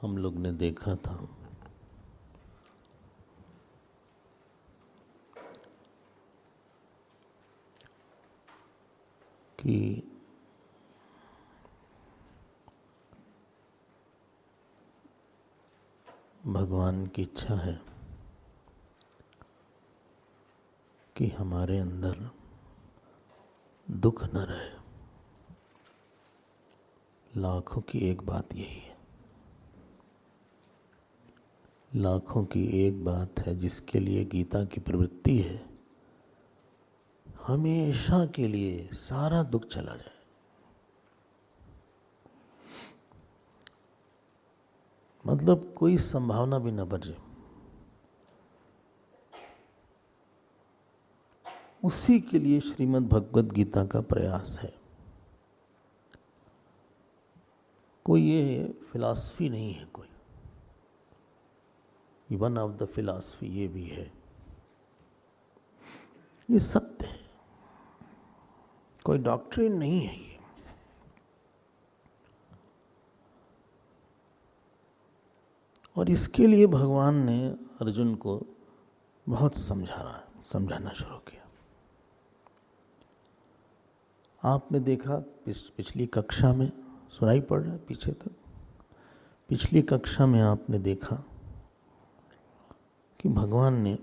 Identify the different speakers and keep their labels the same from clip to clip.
Speaker 1: हम लोग ने देखा था कि भगवान की इच्छा है कि हमारे अंदर दुख न रहे। लाखों की एक बात यही है, लाखों की एक बात है जिसके लिए गीता की प्रवृत्ति है, हमेशा के लिए सारा दुख चला जाए। मतलब कोई संभावना भी न बचे। उसी के लिए श्रीमद् भगवद गीता का प्रयास है। कोई ये फिलॉसफी नहीं है, कोई वन ऑफ द फिलॉसफी ये भी है, ये सत्य है, कोई डॉक्ट्रिन नहीं है ये। और इसके लिए भगवान ने अर्जुन को बहुत समझाना शुरू किया। आपने देखा पिछली कक्षा में, सुनाई पड़ रहा है पीछे तक, पिछली कक्षा में आपने देखा कि भगवान ने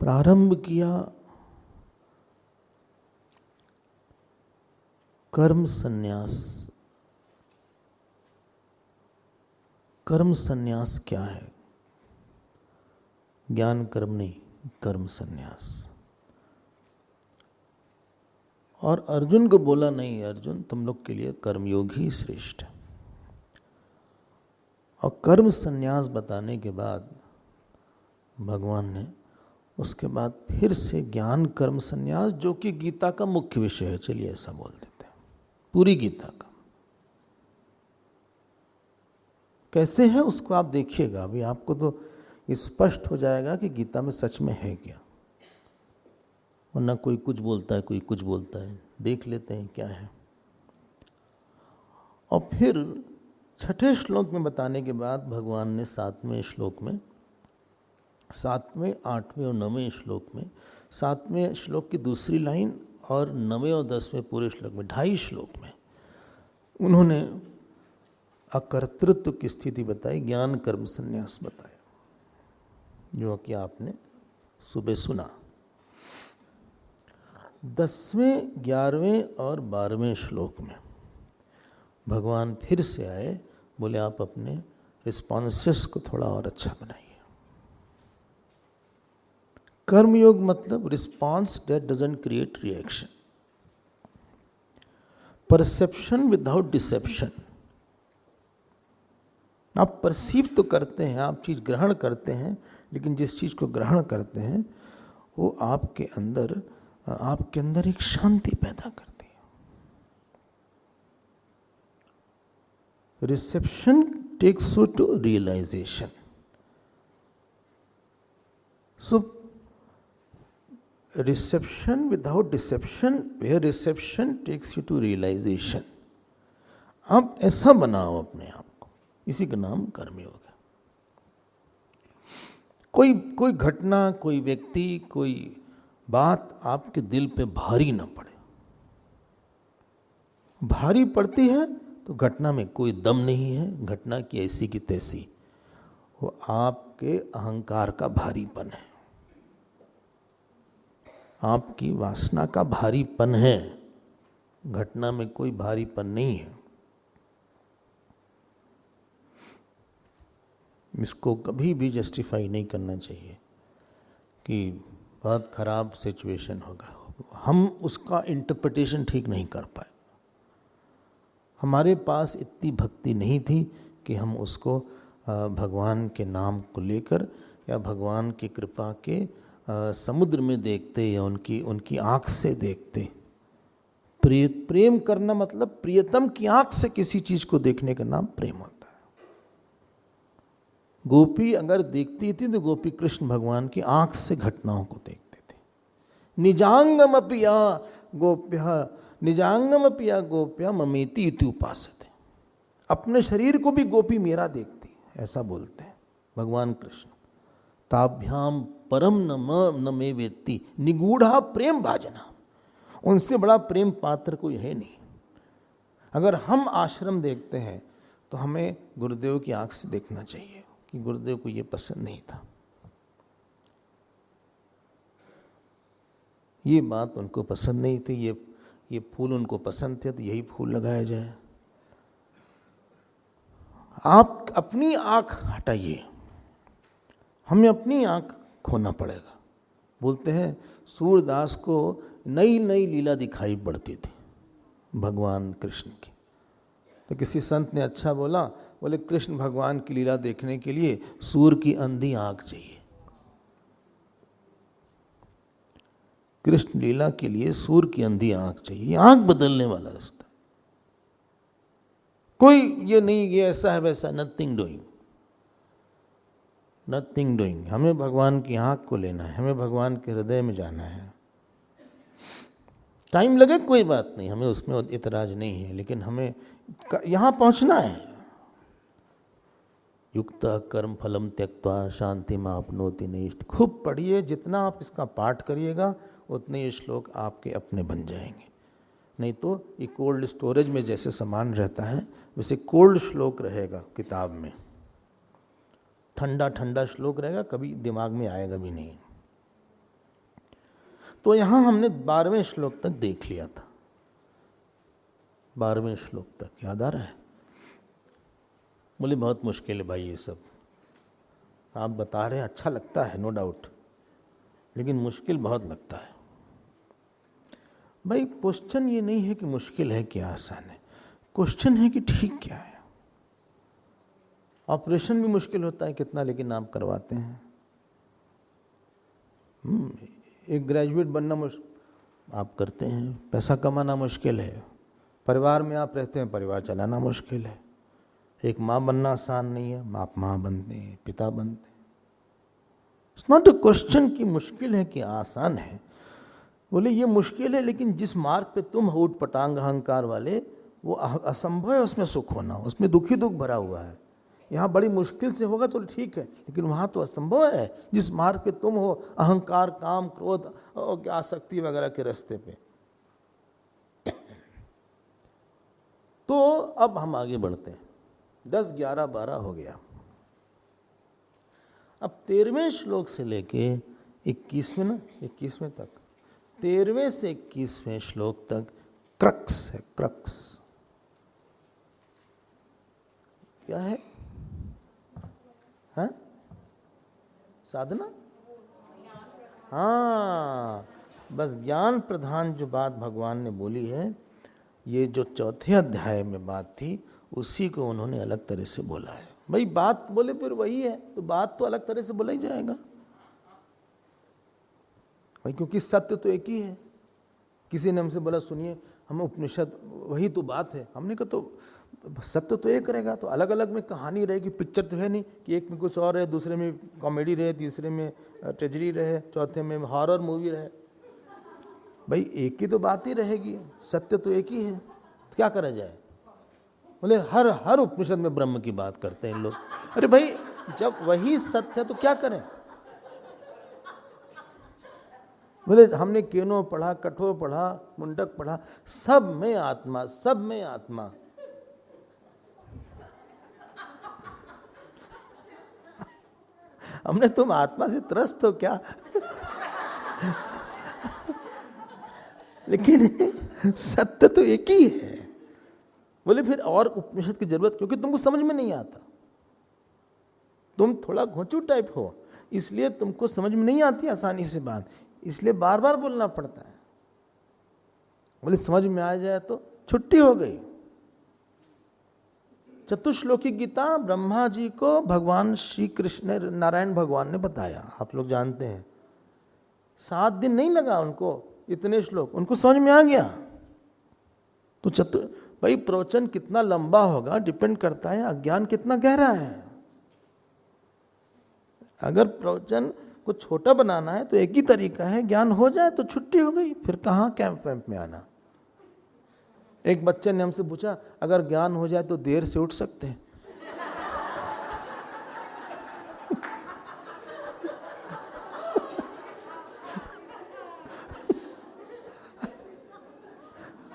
Speaker 1: प्रारंभ किया कर्म संन्यास। कर्म संन्यास क्या है? ज्ञान कर्म नहीं, कर्म संन्यास। और अर्जुन को बोला, नहीं अर्जुन, तुम लोग के लिए कर्मयोग ही श्रेष्ठ है। और कर्म संन्यास बताने के बाद भगवान ने उसके बाद फिर से ज्ञान कर्म संन्यास, जो कि गीता का मुख्य विषय है, चलिए ऐसा बोल देते हैं, पूरी गीता का कैसे है उसको आप देखिएगा। अभी आपको तो स्पष्ट हो जाएगा कि गीता में सच में है क्या। वरना कोई कुछ बोलता है, कोई कुछ बोलता है, देख लेते हैं क्या है। और फिर छठे श्लोक में बताने के बाद भगवान ने सातवें श्लोक में, 7वें, 8वें और 9वें श्लोक में, 7वें श्लोक की दूसरी लाइन और 9वें और 10वें पूरे श्लोक में, 2.5 श्लोक में उन्होंने अकर्तृत्व की स्थिति बताई, ज्ञान कर्म संन्यास बताया, जो कि आपने सुबह सुना। 10वें, 11वें और 12वें श्लोक में भगवान फिर से आए, बोले आप अपने रिस्पॉन्सेस को थोड़ा और अच्छा बनाइए। कर्मयोग मतलब response that doesn't create reaction, perception without deception. आप परसीव तो करते हैं, आप चीज ग्रहण करते हैं, लेकिन जिस चीज को ग्रहण करते हैं वो आपके अंदर एक शांति पैदा करती है। Reception takes you to realisation. So reception without deception, where reception takes you to realisation. आप ऐसा बनाओ अपने आप को, इसी का नाम कर्मयोग है। कोई घटना, कोई व्यक्ति, कोई बात आपके दिल पे भारी ना पड़े। भारी पड़ती है तो घटना में कोई दम नहीं है, घटना की ऐसी की तैसी, वो आपके अहंकार का भारीपन है, आपकी वासना का भारीपन है। घटना में कोई भारीपन नहीं है। इसको कभी भी जस्टिफाई नहीं करना चाहिए कि बहुत खराब सिचुएशन होगा, हम उसका इंटरप्रिटेशन ठीक नहीं कर पाए। हमारे पास इतनी भक्ति नहीं थी कि हम उसको भगवान के नाम को लेकर या भगवान की कृपा के समुद्र में देखते या उनकी आँख से देखते। प्रेम करना मतलब प्रियतम की आँख से किसी चीज को देखने का नाम प्रेम होता है। गोपी अगर देखती थी तो गोपी कृष्ण भगवान की आँख से घटनाओं को देखते थे। निजांगम पिया गोप्य ममेति इति उपासते। अपने शरीर को भी गोपी मीरा देखती, ऐसा बोलते हैं भगवान कृष्ण। ताभ्याम परम न मे वेत्ति निगूढ़ा प्रेम भाजना, उनसे बड़ा प्रेम पात्र कोई है नहीं। अगर हम आश्रम देखते हैं तो हमें गुरुदेव की आंख से देखना चाहिए कि गुरुदेव को ये पसंद नहीं था, ये बात उनको पसंद नहीं थी, ये फूल उनको पसंद थे तो यही फूल लगाया जाए। आप अपनी आंख हटाइए, हमें अपनी आंख खोना पड़ेगा। बोलते हैं सूरदास को नई नई लीला दिखाई पड़ती थी भगवान कृष्ण की। तो किसी संत ने अच्छा बोला, बोले कृष्ण भगवान की लीला देखने के लिए सूर की अंधी आंख चाहिए। कृष्ण लीला के लिए सूर की अंधी आंख चाहिए, आंख बदलने वाला रास्ता। कोई ये नहीं ये ऐसा है वैसा, नथिंग डूइंग, नथिंग डूइंग। हमें भगवान की आंख को लेना है, हमें भगवान के हृदय में जाना है। टाइम लगे कोई बात नहीं, हमें उसमें इतराज नहीं है, लेकिन हमें यहां पहुंचना है। युक्त कर्म फलम त्यक्त्वा शांति मापनोति नैष्ठ। खूब पढ़िए, जितना आप इसका पाठ करिएगा उतने ये श्लोक आपके अपने बन जाएंगे। नहीं तो ये कोल्ड स्टोरेज में जैसे सामान रहता है वैसे कोल्ड श्लोक रहेगा किताब में, ठंडा ठंडा श्लोक रहेगा, कभी दिमाग में आएगा भी नहीं। तो यहां हमने 12वें श्लोक तक देख लिया था। 12वें श्लोक तक याद आ रहा है? बोले बहुत मुश्किल है भाई ये सब, आप बता रहे हैं अच्छा लगता है नो डाउट, लेकिन मुश्किल बहुत लगता है। भाई क्वेश्चन ये नहीं है कि मुश्किल है क्या आसान है, क्वेश्चन है कि ठीक क्या है। ऑपरेशन भी मुश्किल होता है कितना, लेकिन आप करवाते हैं। एक ग्रेजुएट बनना आप करते हैं, पैसा कमाना मुश्किल है, परिवार में आप रहते हैं, परिवार चलाना मुश्किल है। एक माँ बनना आसान नहीं है, आप माँ बनते हैं, पिता बनते हैं। इट्स नॉट अ क्वेश्चन कि मुश्किल है कि आसान है। बोले ये मुश्किल है, लेकिन जिस मार्ग पे तुम हो उटपटांग अहंकार वाले, वो असंभव है उसमें सुख होना, उसमें दुखी दुख भरा हुआ है। यहाँ बड़ी मुश्किल से होगा तो ठीक है, लेकिन वहाँ तो असंभव है जिस मार्ग पे तुम हो, अहंकार काम क्रोध और आसक्ति वगैरह के रास्ते पे। तो अब हम आगे बढ़ते हैं। 10, 11, 12 हो गया। अब 13वें श्लोक से लेके 21वें तक, 13वें से 21वें श्लोक तक क्रक्स है। क्रक्स क्या है? हाँ? साधना। हाँ, बस ज्ञान प्रधान जो बात भगवान ने बोली है, ये जो चौथे अध्याय में बात थी उसी को उन्होंने अलग तरह से बोला है। भाई बात बोले फिर वही है, तो बात तो अलग तरह से बोला ही जाएगा भाई, क्योंकि सत्य तो एक ही है। किसी ने हमसे बोला सुनिए हमें उपनिषद वही तो बात है, हमने कहा तो सत्य तो एक रहेगा, तो अलग अलग में कहानी रहेगी, पिक्चर तो है नहीं कि एक में कुछ और रहे, दूसरे में कॉमेडी रहे, तीसरे में ट्रेजेडी रहे, चौथे में हॉरर मूवी रहे। भाई एक ही तो बात ही रहेगी, सत्य तो एक ही है, तो क्या करा जाए। बोले हर उपनिषद में ब्रह्म की बात करते हैं लोग। अरे भाई जब वही सत्य है तो क्या करें। बोले हमने केनो पढ़ा, कठो पढ़ा, मुंडक पढ़ा, सब में आत्मा, सब में आत्मा। हमने तुम आत्मा से त्रस्त हो क्या? लेकिन सत्य तो एक ही है। बोले फिर और उपनिषद की जरूरत, क्योंकि तुमको समझ में नहीं आता, तुम थोड़ा घोंचू टाइप हो, इसलिए तुमको समझ में नहीं आती आसानी से बात, इसलिए बार बार बोलना पड़ता है। बोले समझ में आ जाए तो छुट्टी हो गई। चतुश्लोकी गीता ब्रह्मा जी को भगवान श्री कृष्ण नारायण भगवान ने बताया, आप लोग जानते हैं। 7 दिन नहीं लगा उनको, इतने श्लोक उनको समझ में आ गया। तो भाई प्रवचन कितना लंबा होगा डिपेंड करता है अज्ञान कितना गहरा है। अगर प्रवचन को छोटा बनाना है तो एक ही तरीका है, ज्ञान हो जाए तो छुट्टी हो गई, फिर कहाँ कैंप वैम्प में आना। एक बच्चे ने हमसे पूछा, अगर ज्ञान हो जाए तो देर से उठ सकते हैं?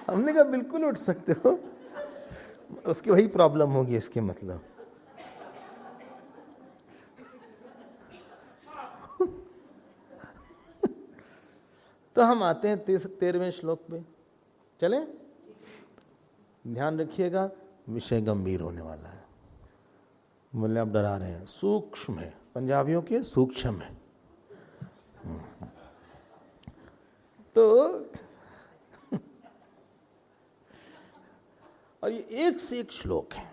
Speaker 1: हमने कहा बिल्कुल उठ सकते हो, उसकी वही प्रॉब्लम होगी इसके मतलब। तो हम आते हैं 13वें श्लोक पे, चले? ध्यान रखिएगा, विषय गंभीर होने वाला है। बोले आप डरा रहे हैं, सूक्ष्म है, पंजाबियों के सूक्ष्म है। तो और ये एक से एक श्लोक है।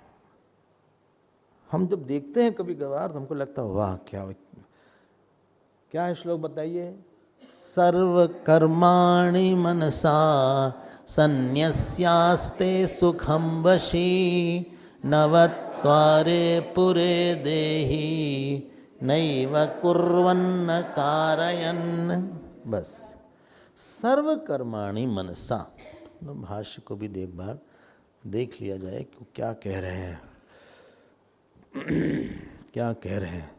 Speaker 1: हम जब देखते हैं कभी कभार तो हमको लगता है वाह क्या है श्लोक, बताइए। सर्व कर्माणि मनसा सन्न्यस्यास्ते सुखम वशी नवत्वारे पुरे देहि नैव कुर्वन्न कारयन्। बस, सर्व कर्माणि मनसा। भाष्य को भी देख लिया जाए कि क्या कह रहे हैं, क्या कह रहे हैं।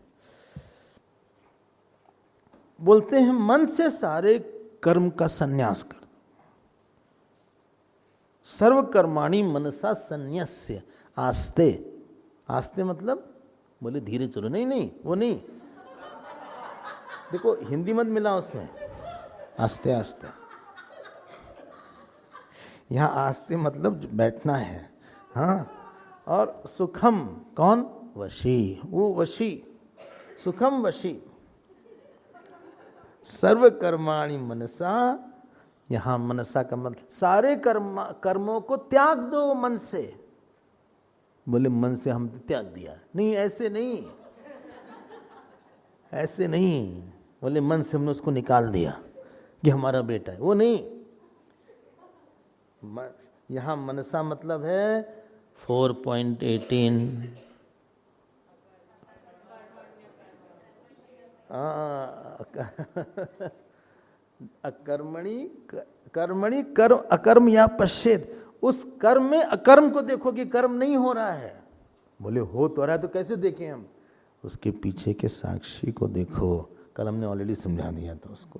Speaker 1: बोलते हैं मन से सारे कर्म का संन्यास कर। सर्व कर्माणि मनसा संन्यस्य आस्ते। आस्ते मतलब बोले धीरे चलो, नहीं वो नहीं, देखो हिंदी मत मिला उसमें, आस्ते आस्ते। यहाँ आस्ते मतलब बैठना है, हाँ। और सुखम कौन? वशी, वो वशी, सुखम वशी। सर्व कर्माणि मनसा, यहाँ मनसा का मतलब सारे कर्मों को त्याग दो मन से। बोले मन से हम त्याग दिया, नहीं ऐसे नहीं, ऐसे नहीं। बोले मन से हमने उसको निकाल दिया कि हमारा बेटा है, वो नहीं। यहाँ मनसा मतलब है 4.18 कर्मणि कर्म अकर्म या पश्चेत। उस कर्म में अकर्म को देखो कि कर्म नहीं हो रहा है। बोले हो तो रहा है तो कैसे देखें हम? उसके पीछे के साक्षी को देखो। कल हमने ऑलरेडी समझा दिया था उसको।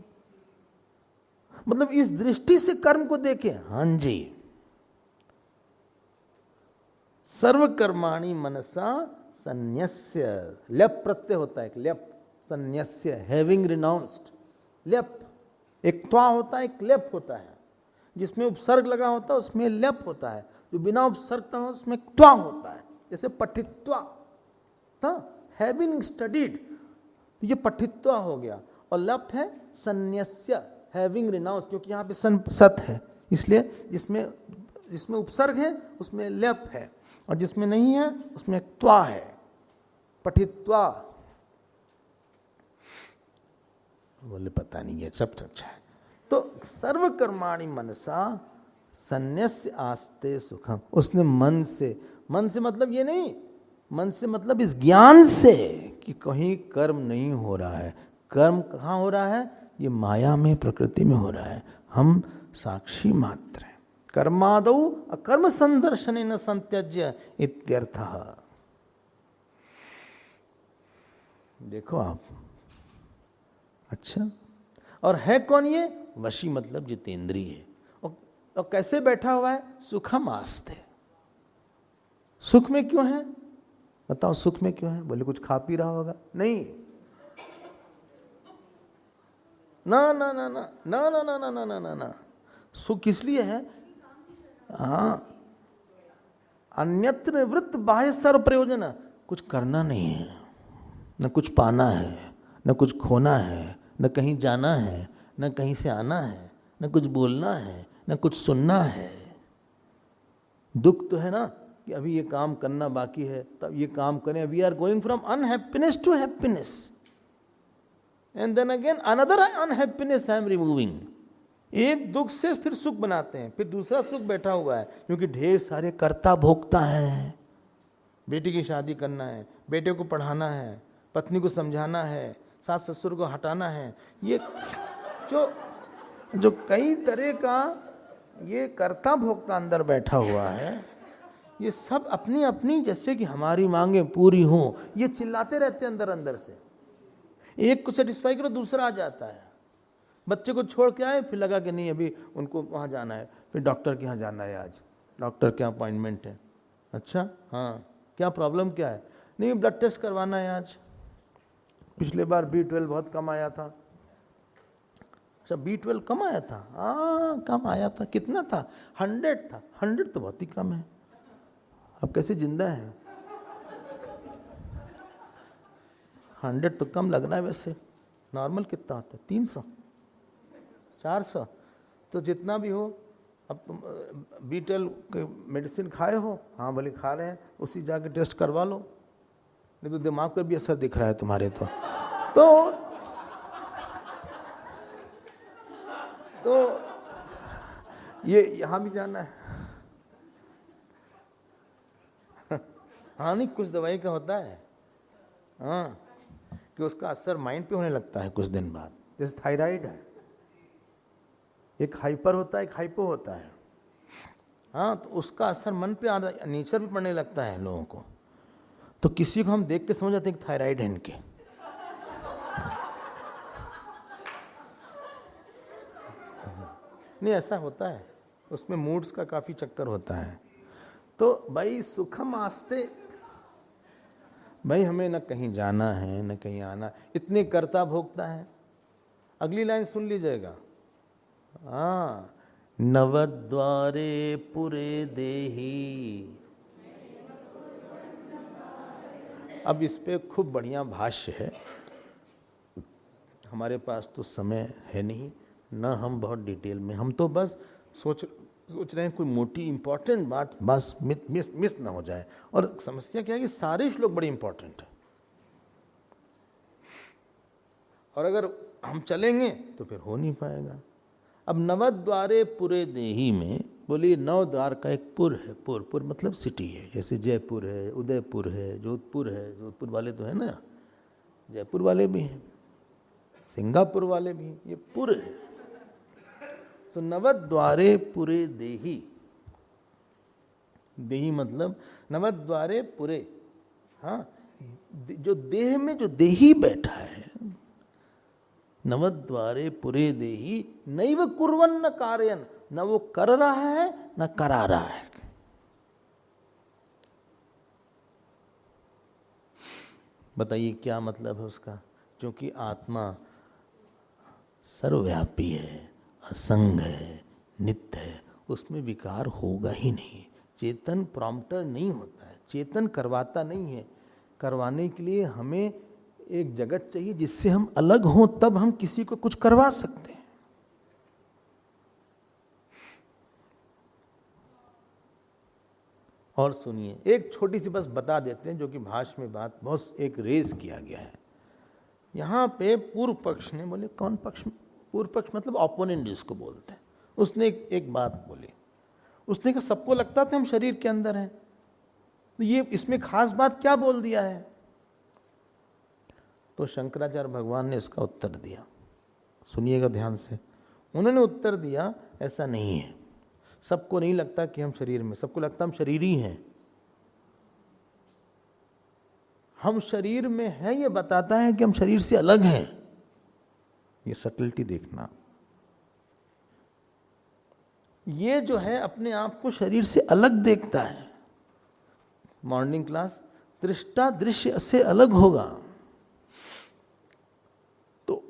Speaker 1: मतलब इस दृष्टि से कर्म को देखें। हाँ जी, सर्व कर्माणि मनसा संन्यस्य। लेप प्रत्यय होता है, एक लेप, संन्यस्य हैविंग रिनाउंस्ड। लेप एक त्वा होता है, एक लेप होता है। जिसमें उपसर्ग लगा होता है उसमें लेप होता है, जो बिना उपसर्ग का हो उसमें त्वा होता है। जैसे पठित्वा था, हैविंग स्टडीड, तो ये पठित्वा हो गया। और लप है संन्यस्य, हैविंग रिनाउंस, क्योंकि यहाँ पे सत है, इसलिए जिसमें उपसर्ग है उसमें लेप है, और जिसमें नहीं है उसमें त्वा है, पठित्वा। बोले पता नहीं है, सब अच्छा है। तो सर्व कर्माणि मनसा संन्यस्य आस्ते सुखम। उसने मन से मतलब ये नहीं, मन से मतलब इस ज्ञान से कि कहीं कर्म नहीं हो रहा है। कर्म कहाँ हो रहा है? ये माया में, प्रकृति में हो रहा है। हम साक्षी मात्र हैं। कर्मादौ अकर्म संदर्शनेन संत्यज्य इत्यर्थः। देखो आप, अच्छा। और है कौन ये? वशी मतलब जितेंद्रिय है। और कैसे बैठा हुआ है? सुखम आस्ते। सुख में क्यों है? बताओ सुख में क्यों है? बोले कुछ खा पी रहा होगा? नहीं, ना ना ना ना ना ना ना ना ना ना ना ना। सुख इसलिए है, हाँ, अन्यत्र निवृत्त बाह्य सर्व प्रयोजन। कुछ करना नहीं है, न कुछ पाना है, न कुछ खोना है, न कहीं जाना है, न कहीं से आना है, न कुछ बोलना है, न कुछ सुनना है। दुख तो है ना कि अभी ये काम करना बाकी है, तब ये काम करें। We are going from unhappiness to happiness, and then again another unhappiness I am removing. एक दुख से फिर सुख बनाते हैं, फिर दूसरा सुख बैठा हुआ है, क्योंकि ढेर सारे कर्ता भोगता है। बेटी की शादी करना है, बेटे को पढ़ाना है, पत्नी को समझाना है, सास ससुर को हटाना है। ये जो कई तरह का ये कर्ता भोक्ता अंदर बैठा हुआ है, ये सब अपनी अपनी, जैसे कि हमारी मांगे पूरी हों, ये चिल्लाते रहते हैं अंदर अंदर से। एक को सेटिस्फाई करो, दूसरा आ जाता है। बच्चे को छोड़ के आए, फिर लगा कि नहीं अभी उनको वहाँ जाना है, फिर डॉक्टर के यहाँ जाना है, आज डॉक्टर के अपॉइंटमेंट है। अच्छा हाँ, क्या प्रॉब्लम क्या है? नहीं ब्लड टेस्ट करवाना है आज। पिछले बार B12 बहुत कम आया था। अच्छा B12 कम आया था? हाँ कम आया था। कितना था? 100 था। 100 तो बहुत ही कम है। अब कैसे जिंदा है? 100 तो कम लग रहा है वैसे। नॉर्मल कितना होता है? 300 400? तो जितना भी हो, अब तुम B12 मेडिसिन खाए हो? हाँ बोले खा रहे हैं, उसी जाके टेस्ट करवा लो, नहीं तो दिमाग पर भी असर दिख रहा है तुम्हारे। तो ये यहाँ भी जाना है। हाँ नहीं, कुछ दवाई का होता है हाँ, कि उसका असर माइंड पे होने लगता है कुछ दिन बाद। जैसे थायराइड है, एक हाइपर होता है, एक हाइपो होता है। हाँ, तो उसका असर मन पे नेचर भी पड़ने लगता है लोगों को। तो किसी को हम देख के समझ जाते हैं कि थायराइड है इनके। नहीं ऐसा होता है, उसमें मूड्स का काफी चक्कर होता है। तो भाई सुखम आस्ते, भाई हमें न कहीं जाना है न कहीं आना, इतने कर्ता भोगता है। अगली लाइन सुन लीजिएगा। हाँ, नवद्वारे पुरे देही। अब इस पे खूब बढ़िया भाष्य है, हमारे पास तो समय है नहीं, न हम बहुत डिटेल में, हम तो बस सोच रहे हैं कोई मोटी इंपॉर्टेंट बात बस मिस ना हो जाए। और समस्या क्या है कि सारे श्लोक बड़े इंपॉर्टेंट है, और अगर हम चलेंगे तो फिर हो नहीं पाएगा। अब नवद्वारे पुरे देही में बोलिए, 9 द्वार का एक पुर है। पुर मतलब सिटी है, जैसे जयपुर है, उदयपुर है, जोधपुर है। जोधपुर वाले तो है ना, जयपुर वाले भी हैं, सिंगापुर वाले भी, ये पुर है। तो नवद्वारे पुरे देही, देही मतलब नवद्वारे पुरे। हाँ, जो देह में जो देही बैठा है, नवद्वारे पुरे देही नैव कुर्वन्न कार्यन, न वो कर रहा है न करा रहा है। बताइए क्या मतलब है उसका? क्योंकि आत्मा सर्वव्यापी है, असंग है, नित्य है, उसमें विकार होगा ही नहीं। चेतन प्रॉम्प्टर नहीं होता है, चेतन करवाता नहीं है। करवाने के लिए हमें एक जगत चाहिए जिससे हम अलग हों, तब हम किसी को कुछ करवा सकते हैं। और सुनिए, एक छोटी सी बस बता देते हैं, जो कि भाष्य में बात बहुत एक रेज किया गया है। यहाँ पे पूर्व पक्ष ने, बोले कौन पक्ष? पूर्व पक्ष मतलब ऑपोनेंट जिसको बोलते हैं, उसने एक बात बोली। उसने कहा सबको लगता था हम शरीर के अंदर हैं, तो ये इसमें खास बात क्या बोल दिया है? तो शंकराचार्य भगवान ने इसका उत्तर दिया, सुनिएगा ध्यान से। उन्होंने उत्तर दिया, ऐसा नहीं है, सबको नहीं लगता कि हम शरीर में, सबको लगता हम शरीर ही हैं। हम शरीर में हैं ये बताता है कि हम शरीर से अलग हैं। ये सटलिटी देखना। ये जो है अपने आप को शरीर से अलग देखता है। मॉर्निंग क्लास, दृष्टा दृश्य से अलग होगा। तो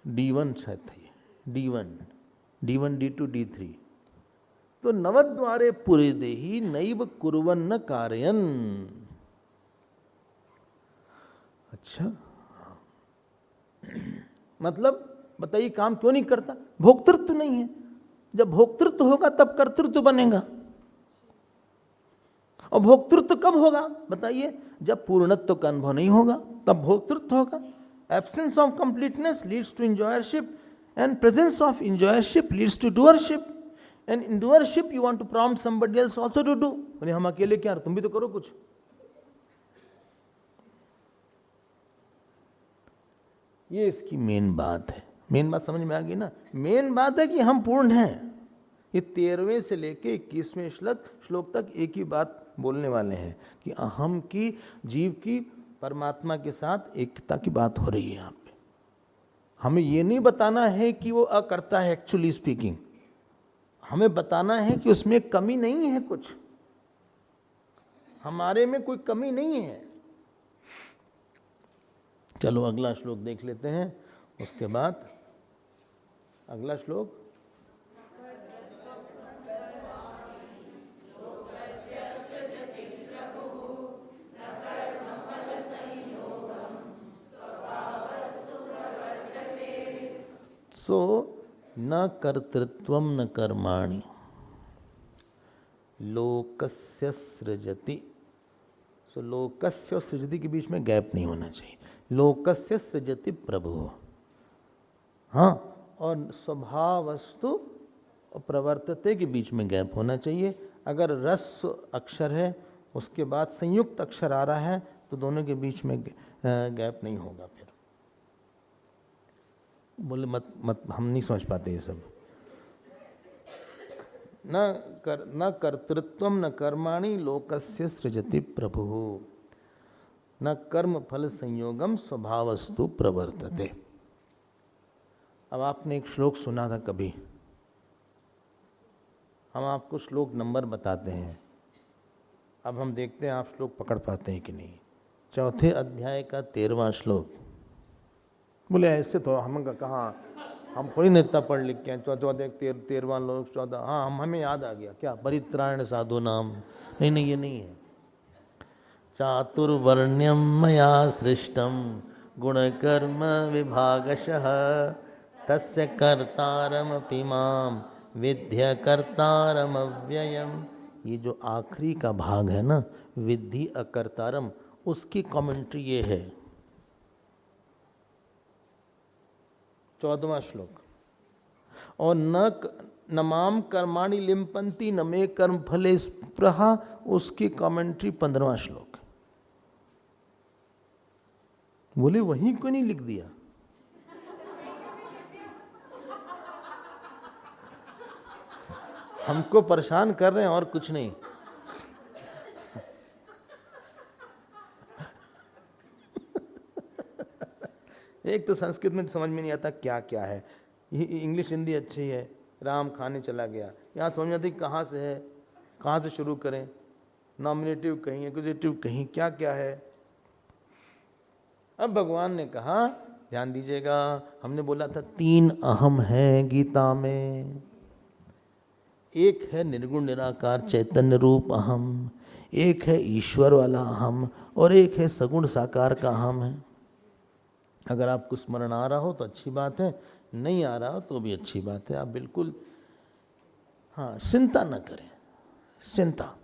Speaker 1: D1 शायद था ये, D1 D2 D3। तो नवद्वारे पुरे देही नैव कुर्वन्न कार्यन। अच्छा, मतलब बताइए काम क्यों नहीं करता? भोक्तृत्व नहीं है। जब भोक्तृत्व होगा तब कर्तृत्व बनेगा। और भोक्तृत्व कब होगा बताइए? जब पूर्णत्व का अनुभव नहीं होगा तब भोक्तृत्व होगा। Absence of completeness leads to enjoyership, and presence of enjoyership leads to doership, and in doership you want to prompt somebody else also to do. बोले हम अकेले क्या, तुम भी तो करो कुछ। ये इसकी मेन बात है। मेन बात समझ में आ गई ना? मेन बात है कि हम पूर्ण हैं, ये 13वें से लेके 21वें श्लोक तक एक ही बात बोलने वाले हैं कि अहम की, जीव की परमात्मा के साथ एकता की बात हो रही है यहाँ पे। हमें ये नहीं बताना है कि वो अकर्ता है, एक्चुअली स्पीकिंग हमें बताना है कि उसमें कमी नहीं है, कुछ हमारे में कोई कमी नहीं है। चलो अगला श्लोक देख लेते हैं, उसके बाद अगला श्लोक। सो न कर्तृत्वम न कर्माणि लोकस्य सृजति। सो लोकस्य और सृजति के बीच में गैप नहीं होना चाहिए। लोकस्य सृजति प्रभु, हाँ, और स्वभावस्तु प्रवर्तते के बीच में गैप होना चाहिए। अगर रस अक्षर है उसके बाद संयुक्त अक्षर आ रहा है तो दोनों के बीच में गैप नहीं होगा। फिर बोले मत हम नहीं समझ पाते ये सब। न कर्तृत्वम न कर्माणि लोकस्य सृजति प्रभु न कर्म फल संयोगम स्वभावस्तु प्रवर्तते। अब आपने एक श्लोक सुना था कभी, हम आपको श्लोक नंबर बताते हैं। अब हम देखते हैं आप श्लोक पकड़ पाते हैं कि नहीं। 4 अध्याय का 13वां श्लोक। बोले ऐसे तो हम कहाँ, हम थोड़ी न इतना पढ़ लिख के हैं। 13वां लोग 14, हाँ हमें याद आ गया। क्या परित्राण साधु नाम? नहीं ये नहीं है। चातुर्वर्ण्यम मया सृष्टम गुणकर्म विभागशः तस्य कर्तारमपि माम विद्य कर्तारम अव्ययम। ये जो आखिरी का भाग है ना, विद्धि अकर्तारम, उसकी कमेंट्री ये है। 14वां श्लोक। और न माम कर्माणि लिम्पन्ति न मे कर्म फले स्पृहा, उसकी कमेंट्री 15वां श्लोक। बोले वहीं क्यों नहीं लिख दिया? हमको परेशान कर रहे हैं और कुछ नहीं। एक तो संस्कृत में समझ में नहीं आता क्या क्या है। इंग्लिश हिंदी अच्छी है, राम खाने चला गया, यहाँ समझ में आती कहाँ से है, कहाँ से शुरू करें, नॉमिनेटिव कहीं, एक्यूजेटिव कहीं, क्या क्या है। अब भगवान ने कहा, ध्यान दीजिएगा, हमने बोला था 3 अहम है गीता में। एक है निर्गुण निराकार चैतन्य रूप अहम, एक है ईश्वर वाला अहम, और एक है सगुण साकार का अहम है। अगर आपको स्मरण आ रहा हो तो अच्छी बात है, नहीं आ रहा हो तो भी अच्छी बात है। आप बिल्कुल हाँ चिंता न करें, चिंता।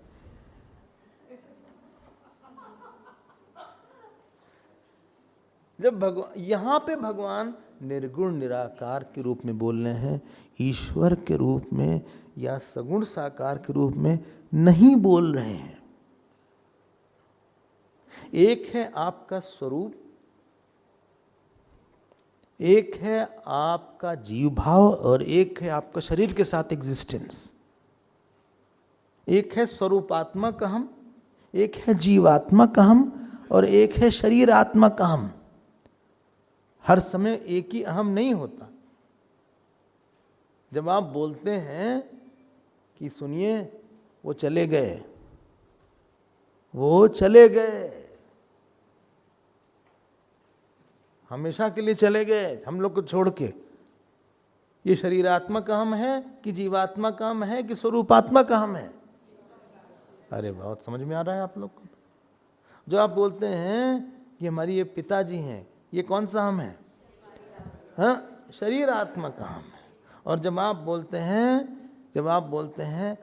Speaker 1: जब भगवान यहाँ पे भगवान निर्गुण निराकार के रूप में बोल रहे हैं, ईश्वर के रूप में या सगुण साकार के रूप में नहीं बोल रहे हैं। एक है आपका स्वरूप, एक है आपका जीव भाव, और एक है आपका शरीर के साथ एग्जिस्टेंस। एक है स्वरूपात्मक अहम, एक है जीवात्मक अहम, और एक है शरीरात्मक अहम। हर समय एक ही अहम नहीं होता। जब आप बोलते हैं कि सुनिए वो चले गए, वो चले गए, हमेशा के लिए चले गए हम लोग को छोड़ के, ये शरीरात्मक अहम है कि जीवात्मक अहम है कि स्वरूपात्मक अहम है? अरे बहुत समझ में आ रहा है आप लोग को। जो आप बोलते हैं कि हमारी ये पिताजी हैं, ये कौन सा अहम है? हाँ, शरीरात्मक अहम है। और जब आप बोलते हैं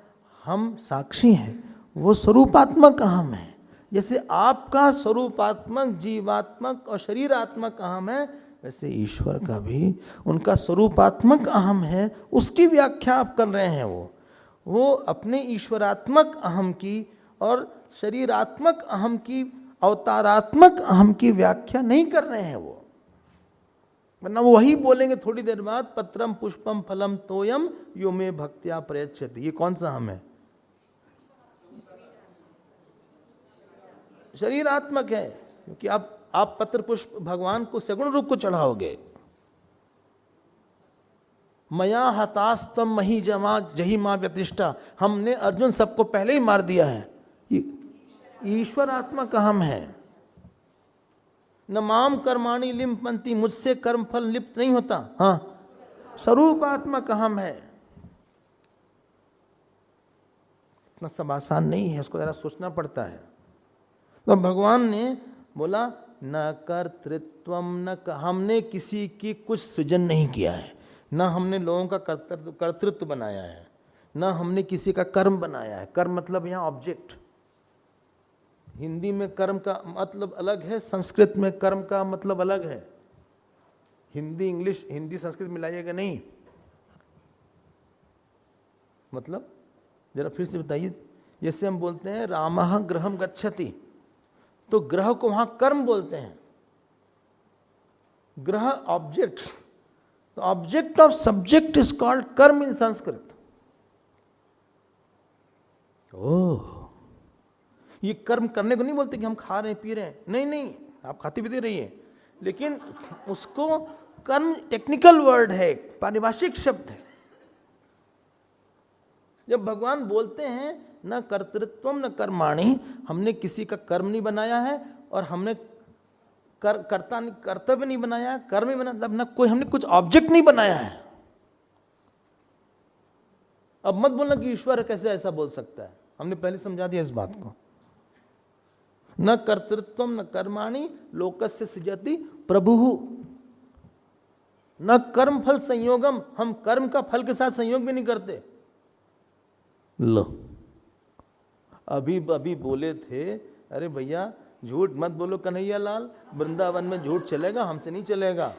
Speaker 1: हम साक्षी हैं, वो स्वरूपात्मक अहम है। जैसे आपका स्वरूपात्मक, जीवात्मक और शरीरात्मक अहम है, वैसे ईश्वर का भी उनका स्वरूपात्मक अहम है। उसकी व्याख्या आप कर रहे हैं। वो अपने ईश्वरात्मक अहम की और शरीरात्मक अहम की, अवतारात्मक अहम की व्याख्या नहीं कर रहे हैं। वो वरना वो वही बोलेंगे थोड़ी देर बाद, पत्रम पुष्पम फलम तोयम यो मे भक्त्या प्रयच्छति। ये कौन सा हम है? शरीरात्मक है, क्योंकि आप पत्र पुष्प भगवान को सगुण रूप को चढ़ाओगे। मया हतास्तम मही जमा जही मां व्यतिष्ठा, हमने अर्जुन सबको पहले ही मार दिया है। ईश्वर आत्मा का हम है। न माम कर्माणि लिम्पन्ति, मुझसे कर्म फल लिप्त नहीं होता। हाँ, स्वरूप आत्मा का हम है। इतना सब आसान नहीं है, उसको जरा सोचना पड़ता है। तो भगवान ने बोला न कर्तृत्वम न हमने किसी की कुछ सृजन नहीं किया है, न हमने लोगों का कर्तृत्व बनाया है, न हमने किसी का कर्म बनाया है। कर्म मतलब यहाँ ऑब्जेक्ट। हिंदी में कर्म का मतलब अलग है, संस्कृत में कर्म का मतलब अलग है। हिंदी इंग्लिश, हिंदी संस्कृत मिलाइएगा नहीं। मतलब जरा फिर से बताइए। जैसे हम बोलते हैं रामः गृहं गच्छति, तो ग्रह को वहां कर्म बोलते हैं। ग्रह ऑब्जेक्ट, तो object of subject is called कर्म इन संस्कृत। ओह, ये कर्म करने को नहीं बोलते कि हम खा रहे हैं पी रहे हैं, नहीं नहीं, आप खाते पीते रहिए, लेकिन उसको कर्म टेक्निकल वर्ड है, पारिभाषिक शब्द है। जब भगवान बोलते हैं न कर्तृत्वम न कर्माणि, हमने किसी का कर्म नहीं बनाया है और हमने कर्तव्य नहीं बनाया, कर्म नहीं बनाया, न कोई हमने कुछ ऑब्जेक्ट नहीं बनाया है। अब मत बोलना कि ईश्वर कैसे ऐसा बोल सकता है, हमने पहले समझा दिया इस बात को। न कर्तृत्वम न कर्माणि लोकस्य सृजति प्रभुः, न कर्म फल संयोगम, हम कर्म का फल के साथ संयोग भी नहीं करते। लो, अभी बोले थे, अरे भैया झूठ मत बोलो कन्हैया लाल, वृंदावन में झूठ चलेगा, हमसे नहीं चलेगा।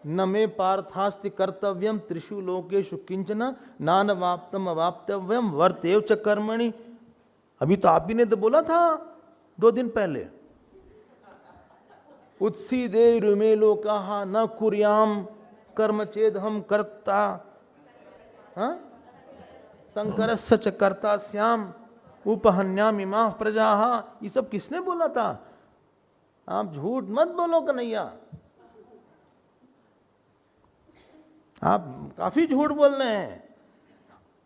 Speaker 1: न मे पार्थास्ति कर्तव्यम त्रिषु लोकेषु किंचन नानवाप्तम अवाप्तव्यम वर्तेव च कर्मणि। अभी तो आप ही ने तो बोला था 2 दिन पहले, उत्सीदे रुमे लोकाः न कुर्याम कर्म चेद हम कर्ता, हाँ, संकरस्य च कर्ता स्याम उपहन्यामि माः प्रजाः। ये सब किसने बोला था? आप झूठ मत बोलो कन्हैया, आप काफी झूठ बोल रहे हैं।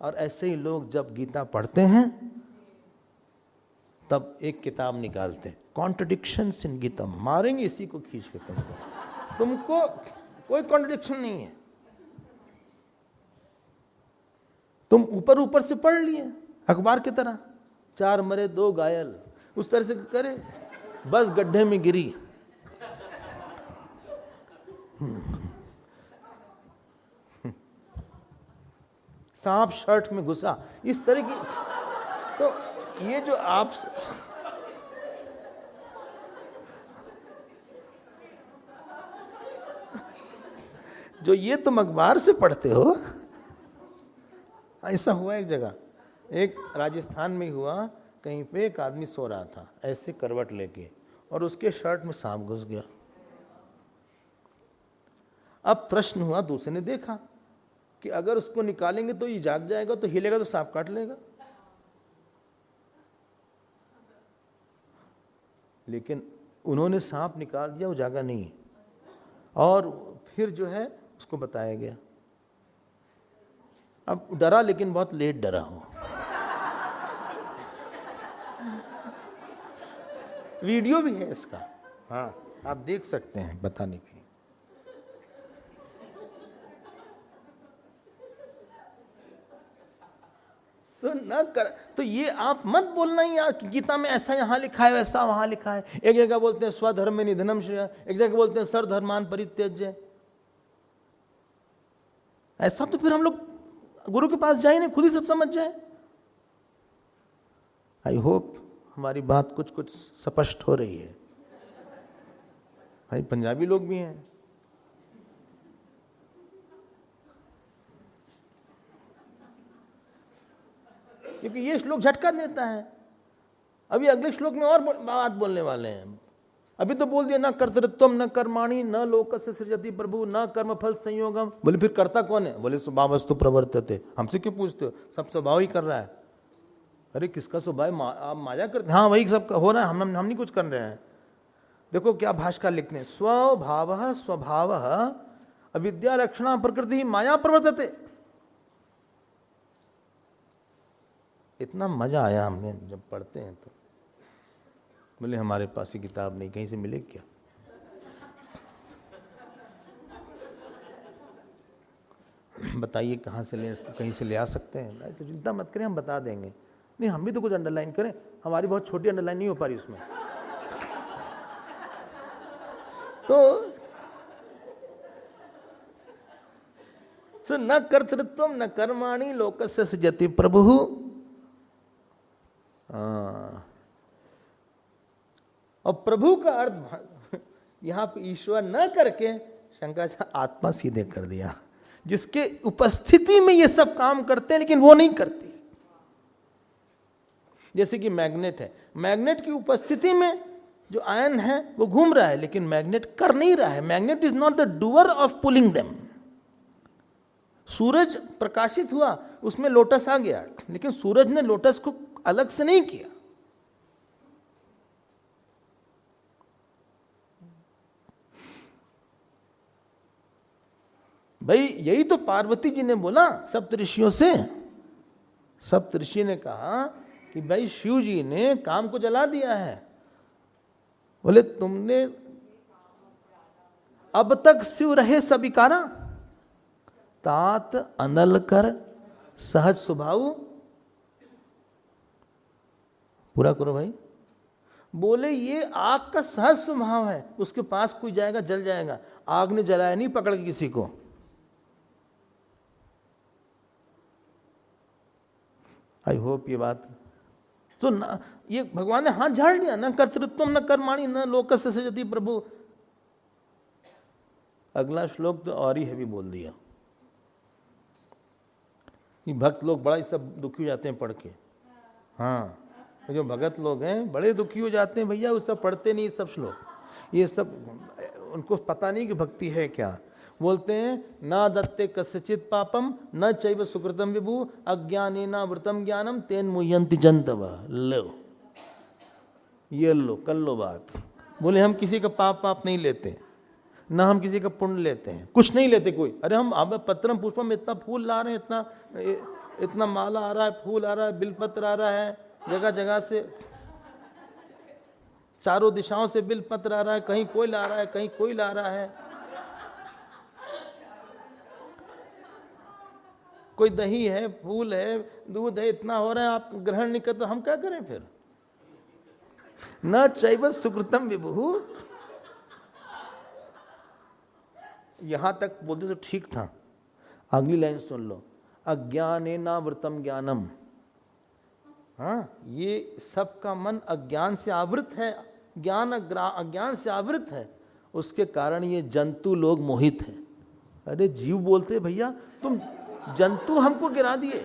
Speaker 1: और ऐसे ही लोग जब गीता पढ़ते हैं तब एक किताब निकालते हैं, कॉन्ट्रडिक्शंस इन गीता, मारेंगे इसी को खींच के तुमको कोई कॉन्ट्रडिक्शन नहीं है। तुम ऊपर ऊपर से पढ़ लिए अखबार की तरह, 4 मरे 2 घायल, उस तरह से करे, बस गड्ढे में गिरी। सांप शर्ट में घुसा, इस तरह की। तो ये जो आप जो ये तुम अखबार से पढ़ते हो, ऐसा हुआ एक जगह, एक राजस्थान में हुआ, कहीं पे एक आदमी सो रहा था ऐसे करवट लेके, और उसके शर्ट में सांप घुस गया। अब प्रश्न हुआ, दूसरे ने देखा कि अगर उसको निकालेंगे तो ये जाग जाएगा, तो हिलेगा तो सांप काट लेगा। लेकिन उन्होंने सांप निकाल दिया, वो जागा नहीं, और फिर जो है उसको बताया गया। अब डरा, लेकिन बहुत लेट डरा हो। वीडियो भी है इसका, हाँ आप देख सकते हैं, बताने की। तो न कर, तो ये आप मत बोलना ही यार गीता में ऐसा यहाँ लिखा है वैसा वहां लिखा है। एक जगह बोलते हैं स्वधर्म में निधनम श्रेय, एक जगह बोलते हैं सर्वधर्मान परित्यज्य। ऐसा तो फिर हम लोग गुरु के पास जाए नहीं, खुद ही सब समझ जाए। आई होप हमारी बात कुछ कुछ स्पष्ट हो रही है। भाई पंजाबी लोग भी हैं, क्योंकि ये श्लोक झटका देता है। अभी अगले श्लोक में और बात बोलने वाले हैं। अभी तो बोल दिया ना कर्तृत्वम न कर्माणि न लोकस्य सृजति प्रभु न कर्म फल संयोगम। बोले फिर कर्ता कौन है? बोले स्वभावस्तु प्रवर्तते। हमसे क्यों पूछते हो? सब स्वभाव ही कर रहा है। अरे किसका स्वभाव? आप माया करते? हाँ वही सब हो रहा है, हम नहीं कुछ कर रहे हैं। देखो क्या भाष्यकार लिखते हैं, स्वभाव स्वभाव अविद्या लक्षणा प्रकृति माया प्रवर्तते। इतना मजा आया हमने जब पढ़ते हैं तो। बोले हमारे पास ही किताब नहीं, कहीं से मिले क्या? बताइए कहाँ से लें इसको, कहीं से ले आ सकते हैं? तो चिंता मत करें, हम बता देंगे। नहीं हम भी तो कुछ अंडरलाइन करें, हमारी बहुत छोटी अंडरलाइन नहीं हो पा रही उसमें। तो न कर्तृत्व न कर्माणि लोकस्य सृजति प्रभु। और प्रभु का अर्थ यहां पे ईश्वर न करके शंकराचार्य आत्मा सीधे कर दिया, जिसके उपस्थिति में ये सब काम करते हैं लेकिन वो नहीं करती। जैसे कि मैग्नेट है, मैग्नेट की उपस्थिति में जो आयन है वो घूम रहा है लेकिन मैग्नेट कर नहीं रहा है। Magnet is not the doer of pulling them. सूरज प्रकाशित हुआ, उसमें लोटस आ गया, लेकिन सूरज ने लोटस को अलग से नहीं किया। भाई यही तो पार्वती जी ने बोला सप्तऋषियों से। सप्तऋषि ने कहा कि भाई शिव जी ने काम को जला दिया है। बोले तुमने अब तक शिव रहे सबिकारा, तात अनल कर सहज स्वभाव। पूरा करो भाई। बोले ये आग का सहज स्वभाव है, उसके पास कोई जाएगा जल जाएगा। आग ने जलाया नहीं पकड़ के किसी को। आई होप ये बात तो ना, ये भगवान ने हाथ झाड़ लिया, न कर्तृत्व न कर्माणि न लोकस्य सृजति प्रभु। अगला श्लोक तो और ही हैवी बोल दिया। ये भक्त लोग बड़ा सब दुखी हो जाते हैं पढ़ के। हाँ जो भगत लोग हैं बड़े दुखी हो जाते हैं भैया, वो सब पढ़ते नहीं सब श्लोक। ये सब उनको पता नहीं कि भक्ति है क्या। बोलते हैं ना दत्ते कस्यचित पापम न चैव सुकृतम विभु अज्ञानेना वृतम ज्ञानम तेन मुह्यन्ति जन्तव। लो ये लो कर लो बात। बोले हम किसी का पाप नहीं लेते, ना हम किसी का पुण्य लेते हैं, कुछ नहीं लेते कोई। अरे हम अब पत्रम पुष्पम इतना फूल ला रहे हैं, इतना माला आ रहा है, फूल आ रहा है, बिलपत्र आ रहा है, जगह जगह से चारों दिशाओं से बिलपत्र आ रहा है, कहीं कोई ला रहा है, कहीं कोई ला रहा है, कोई दही है, फूल है, दूध है, इतना हो रहा है, आप ग्रहण नहीं करते तो हम क्या करें फिर? न चैव सुकृतम विभु। यहां तक बोलते तो ठीक था, अगली लाइन सुन लो, अज्ञानेना वृतम ज्ञानम। हाँ ये सबका मन अज्ञान से आवृत है, अज्ञान से आवृत है, उसके कारण ये जंतु लोग मोहित हैं। अरे जीव बोलते भैया तुम जंतु हमको गिरा दिए।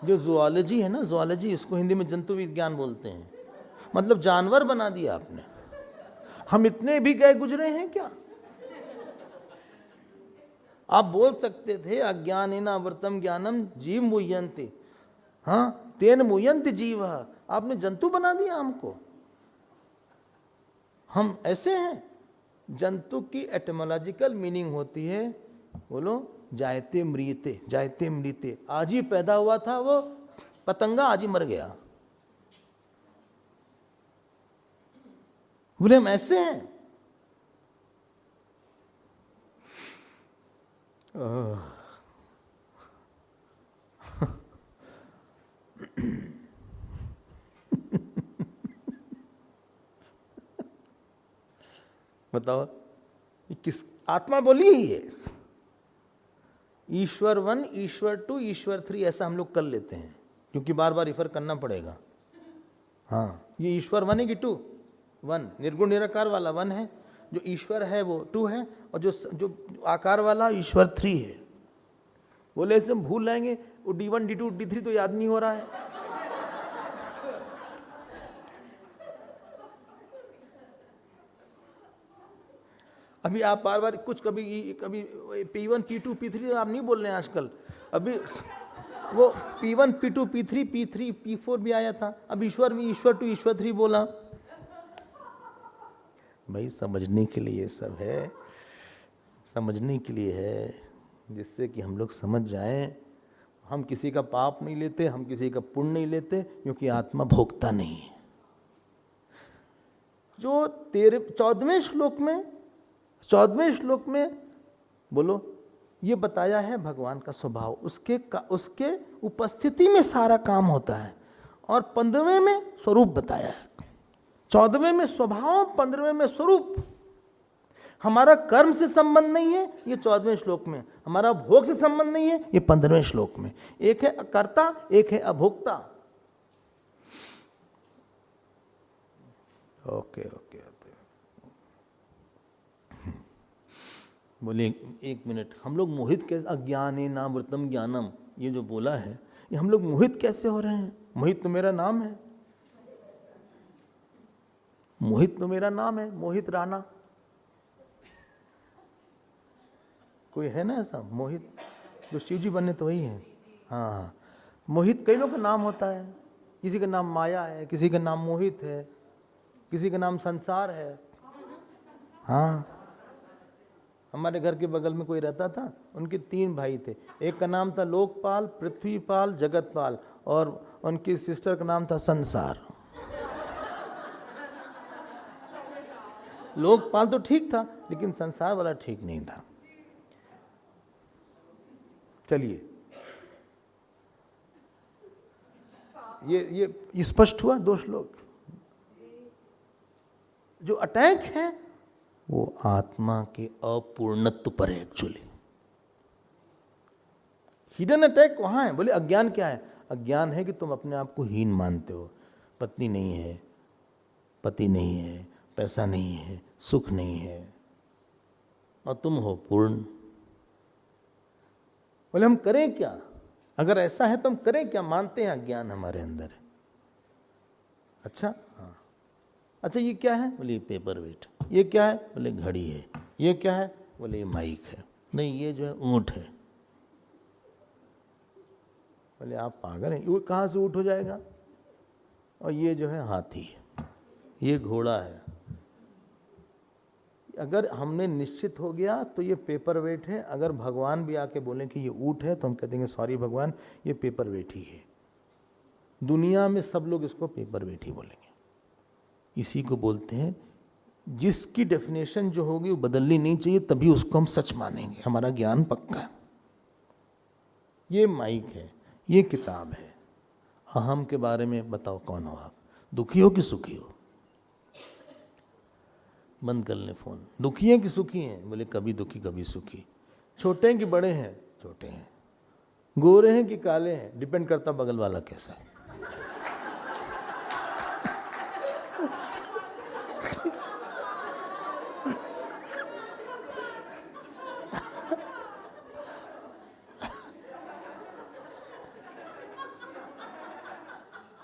Speaker 1: जो ज़ूलॉजी है ना, ज़ूलॉजी, इसको हिंदी में जंतु विज्ञान बोलते हैं, मतलब जानवर बना दिया आपने। हम इतने भी गए गुजरे हैं क्या? आप बोल सकते थे अज्ञानेन आवृतम ज्ञानम जीव मुह्यन्ति, हाँ तेन मुह्यन्ति जीव। आपने जंतु बना दिया हमको। हम ऐसे हैं। जंतु की एटिमोलॉजिकल मीनिंग होती है, बोलो जायते मृते, जायते मृते। आज ही पैदा हुआ था वो पतंगा, आज ही मर गया। बोले हम ऐसे हैं। बताओ किस आत्मा बोली ही है? ईश्वर 1, ईश्वर 2, ईश्वर 3 ऐसा हम लोग कर लेते हैं क्योंकि बार बार रिफर करना पड़ेगा। हाँ ये ईश्वर 1 है कि 2? 1 निर्गुण निराकार वाला 1 है, जो ईश्वर है वो 2 है, और जो आकार वाला ईश्वर 3 है। बोले ऐसे हम भूल जाएंगे, D1 D2 D3 तो याद नहीं हो रहा है। अभी आप बार बार कुछ कभी P1 P2 P3 आप नहीं बोल रहे हैं आजकल। अभी वो P1 P2 P3 P3 P4 भी आया था। अब ईश्वर भी ईश्वर 2 ईश्वर 3 बोला। भाई समझने के लिए ये सब है, समझने के लिए है, जिससे कि हम लोग समझ जाएं। हम किसी का पाप नहीं लेते, हम किसी का पुण्य नहीं लेते, क्योंकि आत्मा भोगता नहीं है। जो 14वें श्लोक में बोलो ये बताया है भगवान का स्वभाव, उसके उपस्थिति में सारा काम होता है। और 15वें में स्वरूप बताया है। 14वें में स्वभाव, 15वें में स्वरूप। हमारा कर्म से संबंध नहीं है ये 14वें श्लोक में, हमारा भोग से संबंध नहीं है ये 15वें श्लोक में। एक है कर्ता, एक है अभोक्ता। ओके। बोले एक मिनट, हम लोग मोहित कैसे, अज्ञाने नावृतम ज्ञानम, ये जो बोला है ये हम लोग मोहित कैसे हो रहे हैं? मोहित तो मेरा नाम है, मोहित तो मेरा नाम है, मोहित राणा। कोई है ना ऐसा मोहित? जो शिव जी बने तो वही है। हाँ, मोहित कई लोगों का नाम होता है। किसी का नाम माया है, किसी का नाम मोहित है, किसी का नाम संसार है। हाँ, हमारे घर के बगल में कोई रहता था, उनके 3 भाई थे। एक का नाम था लोकपाल, पृथ्वीपाल, जगतपाल, और उनकी सिस्टर का नाम था संसार। लोकपाल तो ठीक था, लेकिन संसार वाला ठीक नहीं था। चलिए, ये स्पष्ट हुआ 2 श्लोक। जो अटैक है वो आत्मा के अपूर्णत्व पर है। एक्चुअली हिडन अटैक वहां है। बोले अज्ञान क्या है? अज्ञान है कि तुम अपने आप को हीन मानते हो। पत्नी नहीं है, पति नहीं है, पैसा नहीं है, सुख नहीं है, और तुम हो पूर्ण। बोले हम करें क्या? अगर ऐसा है तो हम करें क्या? मानते हैं अज्ञान हमारे अंदर है। अच्छा, हाँ, अच्छा ये क्या है? बोले पेपर वेट। ये क्या है? बोले घड़ी है। ये क्या है? बोले माइक है। नहीं, ये जो है ऊंट है। बोले आप पागल हैं, वो कहाँ से ऊंट हो जाएगा? और ये जो है हाथी है, ये घोड़ा है। अगर हमने निश्चित हो गया तो ये पेपर वेट है। अगर भगवान भी आके बोले कि ये ऊंट है तो हम कह देंगे सॉरी भगवान, ये पेपर वेट ही है। दुनिया में सब लोग इसको पेपर वेट ही बोलेंगे। इसी को बोलते हैं, जिसकी डेफिनेशन जो होगी वो बदलनी नहीं चाहिए, तभी उसको हम सच मानेंगे। हमारा ज्ञान पक्का है। ये माइक है, ये किताब है। अहम के बारे में बताओ, कौन हो आप? दुखी हो कि सुखी हो? बंद कर ले फोन। दुखी हैं कि सुखी हैं? बोले कभी दुखी कभी सुखी। छोटे हैं कि बड़े हैं? छोटे हैं। गोरे हैं कि काले हैं? डिपेंड करता बगल वाला कैसा है।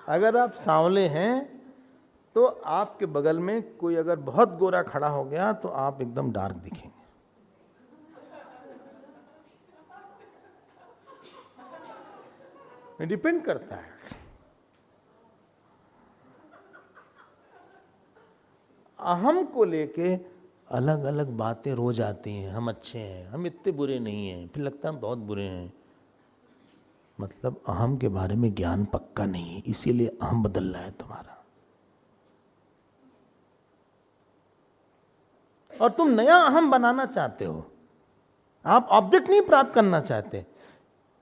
Speaker 1: अगर आप सांवले हैं तो आपके बगल में कोई अगर बहुत गोरा खड़ा हो गया तो आप एकदम डार्क दिखेंगे। डिपेंड करता है। अहम को लेके अलग अलग बातें रोज आती हैं। हम अच्छे हैं, हम इतने बुरे नहीं हैं, फिर लगता है हम बहुत बुरे हैं। मतलब अहम के बारे में ज्ञान पक्का नहीं है, इसीलिए अहम बदल रहा है तुम्हारा। और तुम नया अहम बनाना चाहते हो। आप ऑब्जेक्ट नहीं प्राप्त करना चाहते।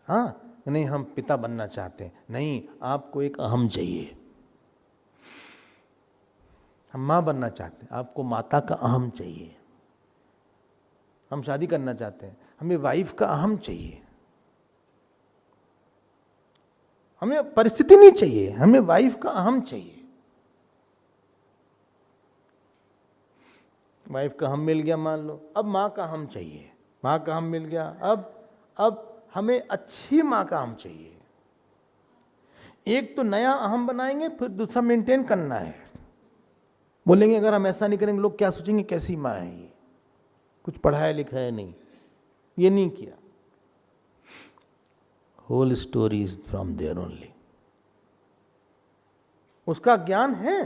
Speaker 1: हाँ, नहीं हम पिता बनना चाहते, नहीं, आपको एक अहम चाहिए। हम माँ बनना चाहते हैं, आपको माता का अहम चाहिए। हम शादी करना चाहते हैं, हमें वाइफ का अहम चाहिए। हमें परिस्थिति नहीं चाहिए, हमें वाइफ का अहम चाहिए। वाइफ का हम मिल गया मान लो, अब माँ का हम चाहिए। माँ का हम मिल गया, अब हमें अच्छी माँ का हम चाहिए। एक तो नया अहम बनाएंगे, फिर दूसरा मेंटेन करना है। बोलेंगे अगर हम ऐसा नहीं करेंगे लोग क्या सोचेंगे, कैसी माँ है ये। कुछ पढ़ाया लिखाया नहीं, ये नहीं किया। Whole story is from there only. उसका ज्ञान है,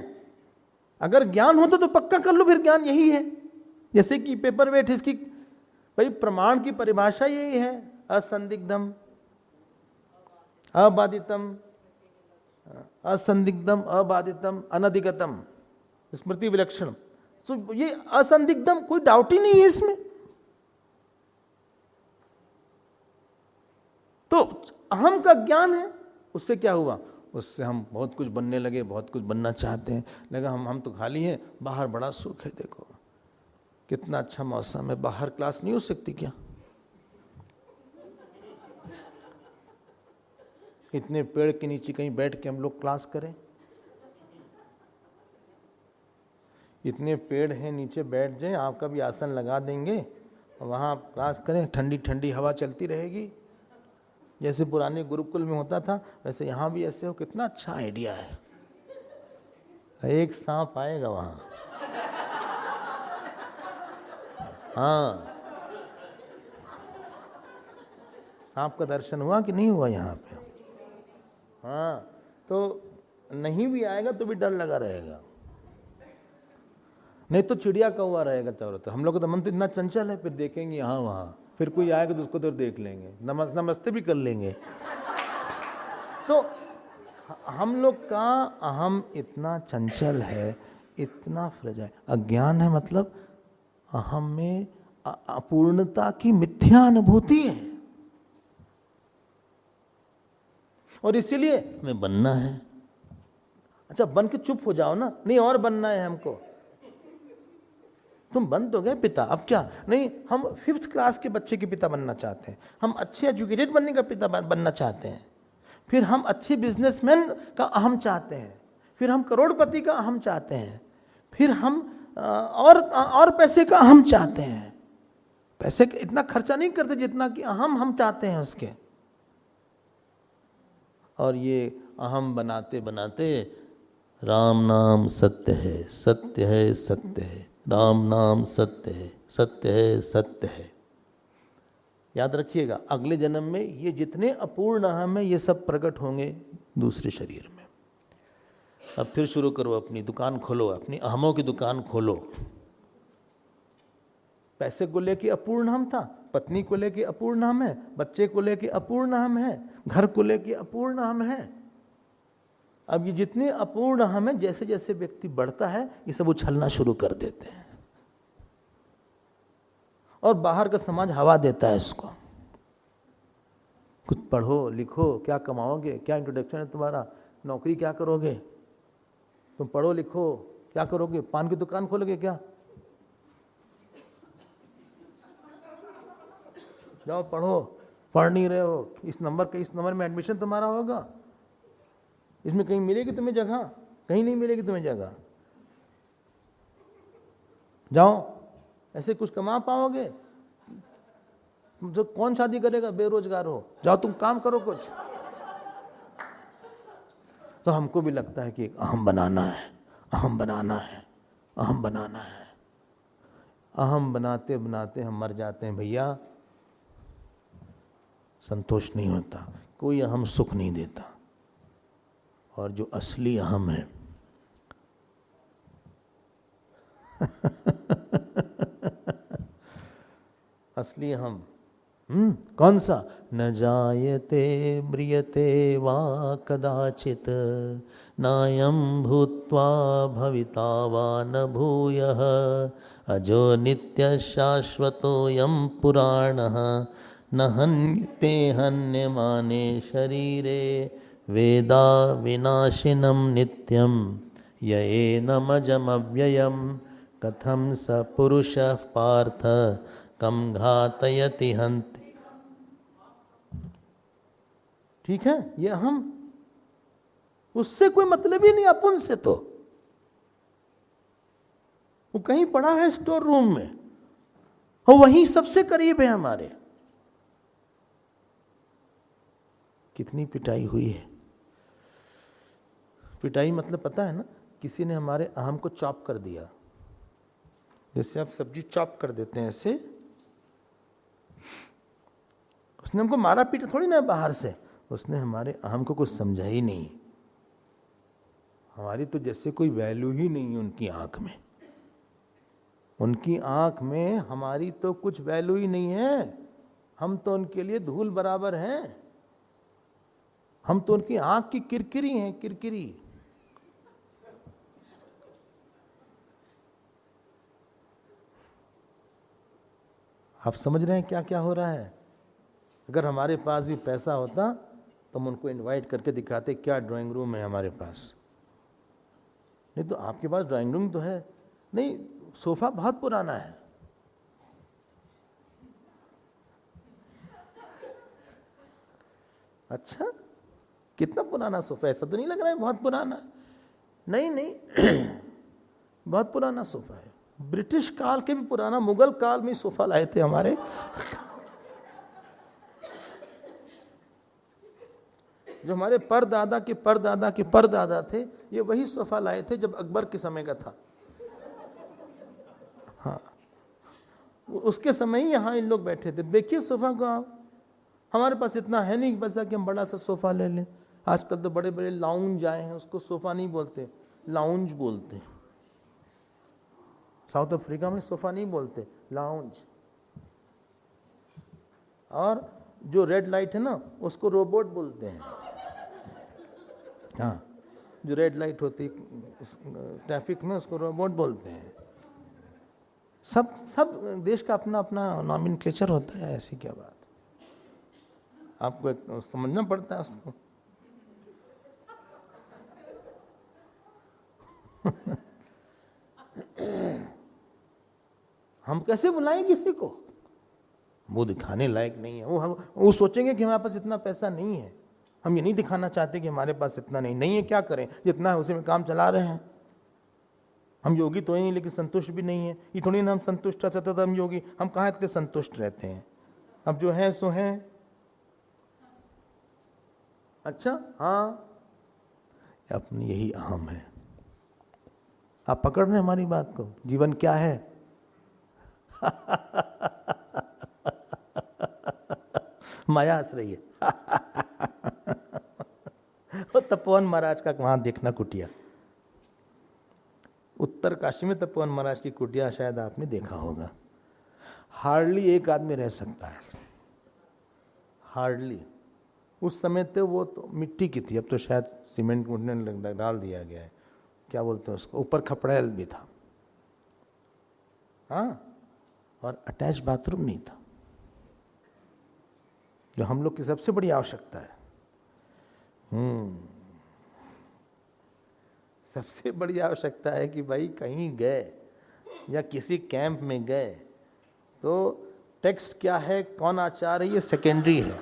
Speaker 1: अगर ज्ञान होता तो पक्का कर लो फिर ज्ञान यही है। जैसे कि पेपर वेट, इसकी भाई प्रमाण की परिभाषा यही है, असंदिग्धम अबाधितम, असंदिग्धम अबाधितम अनधिगतम स्मृति विलक्षण। तो ये असंदिग्धम, कोई डाउट ही नहीं है इसमें। तो अहम का ज्ञान है, उससे क्या हुआ, उससे हम बहुत कुछ बनने लगे, बहुत कुछ बनना चाहते हैं। लगा हम तो खाली हैं, बाहर बड़ा सुख है, देखो कितना अच्छा मौसम है, बाहर क्लास नहीं हो सकती क्या? इतने पेड़ के नीचे कहीं बैठ के हम लोग क्लास करें, इतने पेड़ हैं नीचे बैठ जाएं, आपका भी आसन लगा देंगे, वहाँ आप क्लास करें, ठंडी ठंडी हवा चलती रहेगी, जैसे पुराने गुरुकुल में होता था वैसे यहाँ भी ऐसे हो। कितना अच्छा आइडिया है। एक सांप आएगा वहाँ, हाँ, सांप का दर्शन हुआ कि नहीं हुआ यहाँ पे? हाँ, तो नहीं भी आएगा तो भी डर लगा रहेगा, नहीं तो चिड़िया कौवा रहेगा चारों तरफ। हम लोग का तो मन तो इतना चंचल है, फिर देखेंगे यहाँ वहाँ, फिर कोई आएगा तो उसको तो देख लेंगे, नमस्ते भी कर लेंगे। तो हम लोग का अहम इतना चंचल है, इतना फ्रेजाइल। अज्ञान है मतलब अहम में अपूर्णता की मिथ्या अनुभूति है, और इसीलिए हमें बनना है। अच्छा, बन के चुप हो जाओ ना, नहीं और बनना है हमको। तुम बन तो गए पिता, अब क्या? नहीं, हम 5th क्लास के बच्चे के पिता बनना चाहते हैं, हम अच्छे एजुकेटेड बनने का पिता बनना चाहते हैं, फिर हम अच्छे बिजनेसमैन का अहम चाहते हैं, फिर हम करोड़पति का अहम चाहते हैं, फिर हम और पैसे का अहम चाहते हैं। पैसे इतना खर्चा नहीं करते जितना कि अहम हम चाहते हैं उसके। और ये अहम बनाते बनाते राम नाम सत्य है, सत्य है सत्य है, राम नाम सत्य है, सत्य है सत्य है। याद रखिएगा, अगले जन्म में ये जितने अपूर्ण अहम है ये सब प्रकट होंगे दूसरे शरीर में। अब फिर शुरू करो, अपनी दुकान खोलो, अपनी अहमों की दुकान खोलो। पैसे को लेके अपूर्ण अहम था, पत्नी को लेके अपूर्ण अहम है, बच्चे को लेके अपूर्ण अहम है, घर को लेके अपूर्ण अहम है। अब ये जितने अपूर्ण अहम है, जैसे जैसे व्यक्ति बढ़ता है ये सब उछलना शुरू कर देते हैं, और बाहर का समाज हवा देता है इसको। कुछ पढ़ो लिखो, क्या कमाओगे, क्या इंट्रोडक्शन है तुम्हारा, नौकरी क्या करोगे, तुम पढ़ो लिखो क्या करोगे, पान की दुकान खोलोगे क्या? जाओ पढ़ो, पढ़ नहीं रहे हो, इस नंबर में एडमिशन तुम्हारा होगा, इसमें कहीं मिलेगी तुम्हें जगह? कहीं नहीं मिलेगी तुम्हें जगह। जाओ, ऐसे कुछ कमा पाओगे? जो कौन शादी करेगा, बेरोजगार हो, जाओ तुम काम करो कुछ। तो हमको भी लगता है कि अहम बनाना है, अहम बनाना है, अहम बनाना है। अहम बनाते बनाते हम मर जाते हैं भैया। संतोष नहीं होता, कोई अहम सुख नहीं देता। और जो असली अहम है असली अहम कौन सा? न जायते म्रियते वा कदाचित, नायं भूत्वा भविता वा न भूयः, अजो नित्य शाश्वतोऽयं पुराणः, न हन्यते हन्यमाने शरीरे, वेदा विनाशिनं नित्यं येनमजमव्ययं, कथं स पुरुषः पार्थ कम घातयति हन्ति। ठीक है, ये हम, उससे कोई मतलब ही नहीं अपन से, तो वो कहीं पड़ा है स्टोर रूम में, और वहीं सबसे करीब है हमारे। कितनी पिटाई हुई है। पिटाई मतलब पता है ना, किसी ने हमारे अहम को चॉप कर दिया, जैसे आप सब्जी चॉप कर देते हैं ऐसे, उसने हमको मारा पीटा थोड़ी ना बाहर से, उसने हमारे हमको कुछ समझा ही नहीं। हमारी तो जैसे कोई वैल्यू ही नहीं है उनकी आंख में। उनकी आंख में हमारी तो कुछ वैल्यू ही नहीं है। हम तो उनके लिए धूल बराबर हैं। हम तो उनकी आंख की किरकिरी हैं, किरकिरी। आप समझ रहे हैं क्या क्या हो रहा है? अगर हमारे पास भी पैसा होता तो हम उनको इनवाइट करके दिखाते क्या ड्राइंग रूम है हमारे पास। नहीं तो आपके पास ड्राइंग रूम तो है नहीं, सोफा बहुत पुराना है। अच्छा, कितना पुराना सोफा? ऐसा तो नहीं लग रहा है बहुत पुराना। नहीं नहीं बहुत पुराना सोफा है। ब्रिटिश काल के भी पुराना, मुगल काल में सोफा लाए थे हमारे। जो हमारे परदादा के परदादा के परदादा थे, ये वही सोफा लाए थे जब अकबर के समय का था। हाँ, उसके समय ही यहाँ इन लोग बैठे थे। देखिए सोफा को आप। हमारे पास इतना है नहीं बचा कि हम बड़ा सा सोफा ले लें। आजकल तो बड़े बड़े लाउंज आए हैं, उसको सोफा नहीं बोलते, लाउंज बोलते हैं। साउथ अफ्रीका में सोफा नहीं बोलते, लाउंज। और जो रेड लाइट है ना, उसको रोबोट बोलते हैं। हाँ, जो रेड लाइट होती ट्रैफिक में, उसको रोबोट बोलते हैं। सब देश का अपना अपना नॉमेनक्लेचर होता है, ऐसी क्या बात। आपको समझना पड़ता है उसको। हम कैसे बुलाएं किसी को? वो दिखाने लायक नहीं है। वो सोचेंगे कि हमारे पास इतना पैसा नहीं है। हम ये नहीं दिखाना चाहते कि हमारे पास इतना नहीं है। क्या करें, जितना है उसी में काम चला रहे हैं। हम योगी तो नहीं, लेकिन संतुष्ट भी नहीं है। ये थोड़ी ना हम संतुष्ट रह सकते, हम योगी। हम कहाँ इतने संतुष्ट रहते हैं? अब जो है सो है। अच्छा, हाँ, अपनी यही अहम है। आप पकड़ रहे हैं हमारी बात को? जीवन क्या है? माया हंस रही है। तपोवन महाराज का वहां देखना कुटिया, उत्तर काशी में तपोवन महाराज की कुटिया शायद आपने देखा होगा। हार्डली एक आदमी रह सकता है, हार्डली। उस समय तो वो तो मिट्टी की थी, अब तो शायद सीमेंट उठने डाल दिया गया है। क्या बोलते हैं उसको, ऊपर खपड़ेल भी था। हाँ, और अटैच बाथरूम नहीं था, जो हम लोग की सबसे बड़ी आवश्यकता है। सबसे बड़ी आवश्यकता है कि भाई कहीं गए या किसी कैंप में गए तो टेक्स्ट क्या है, कौन आचार्य है, ये सेकेंडरी है।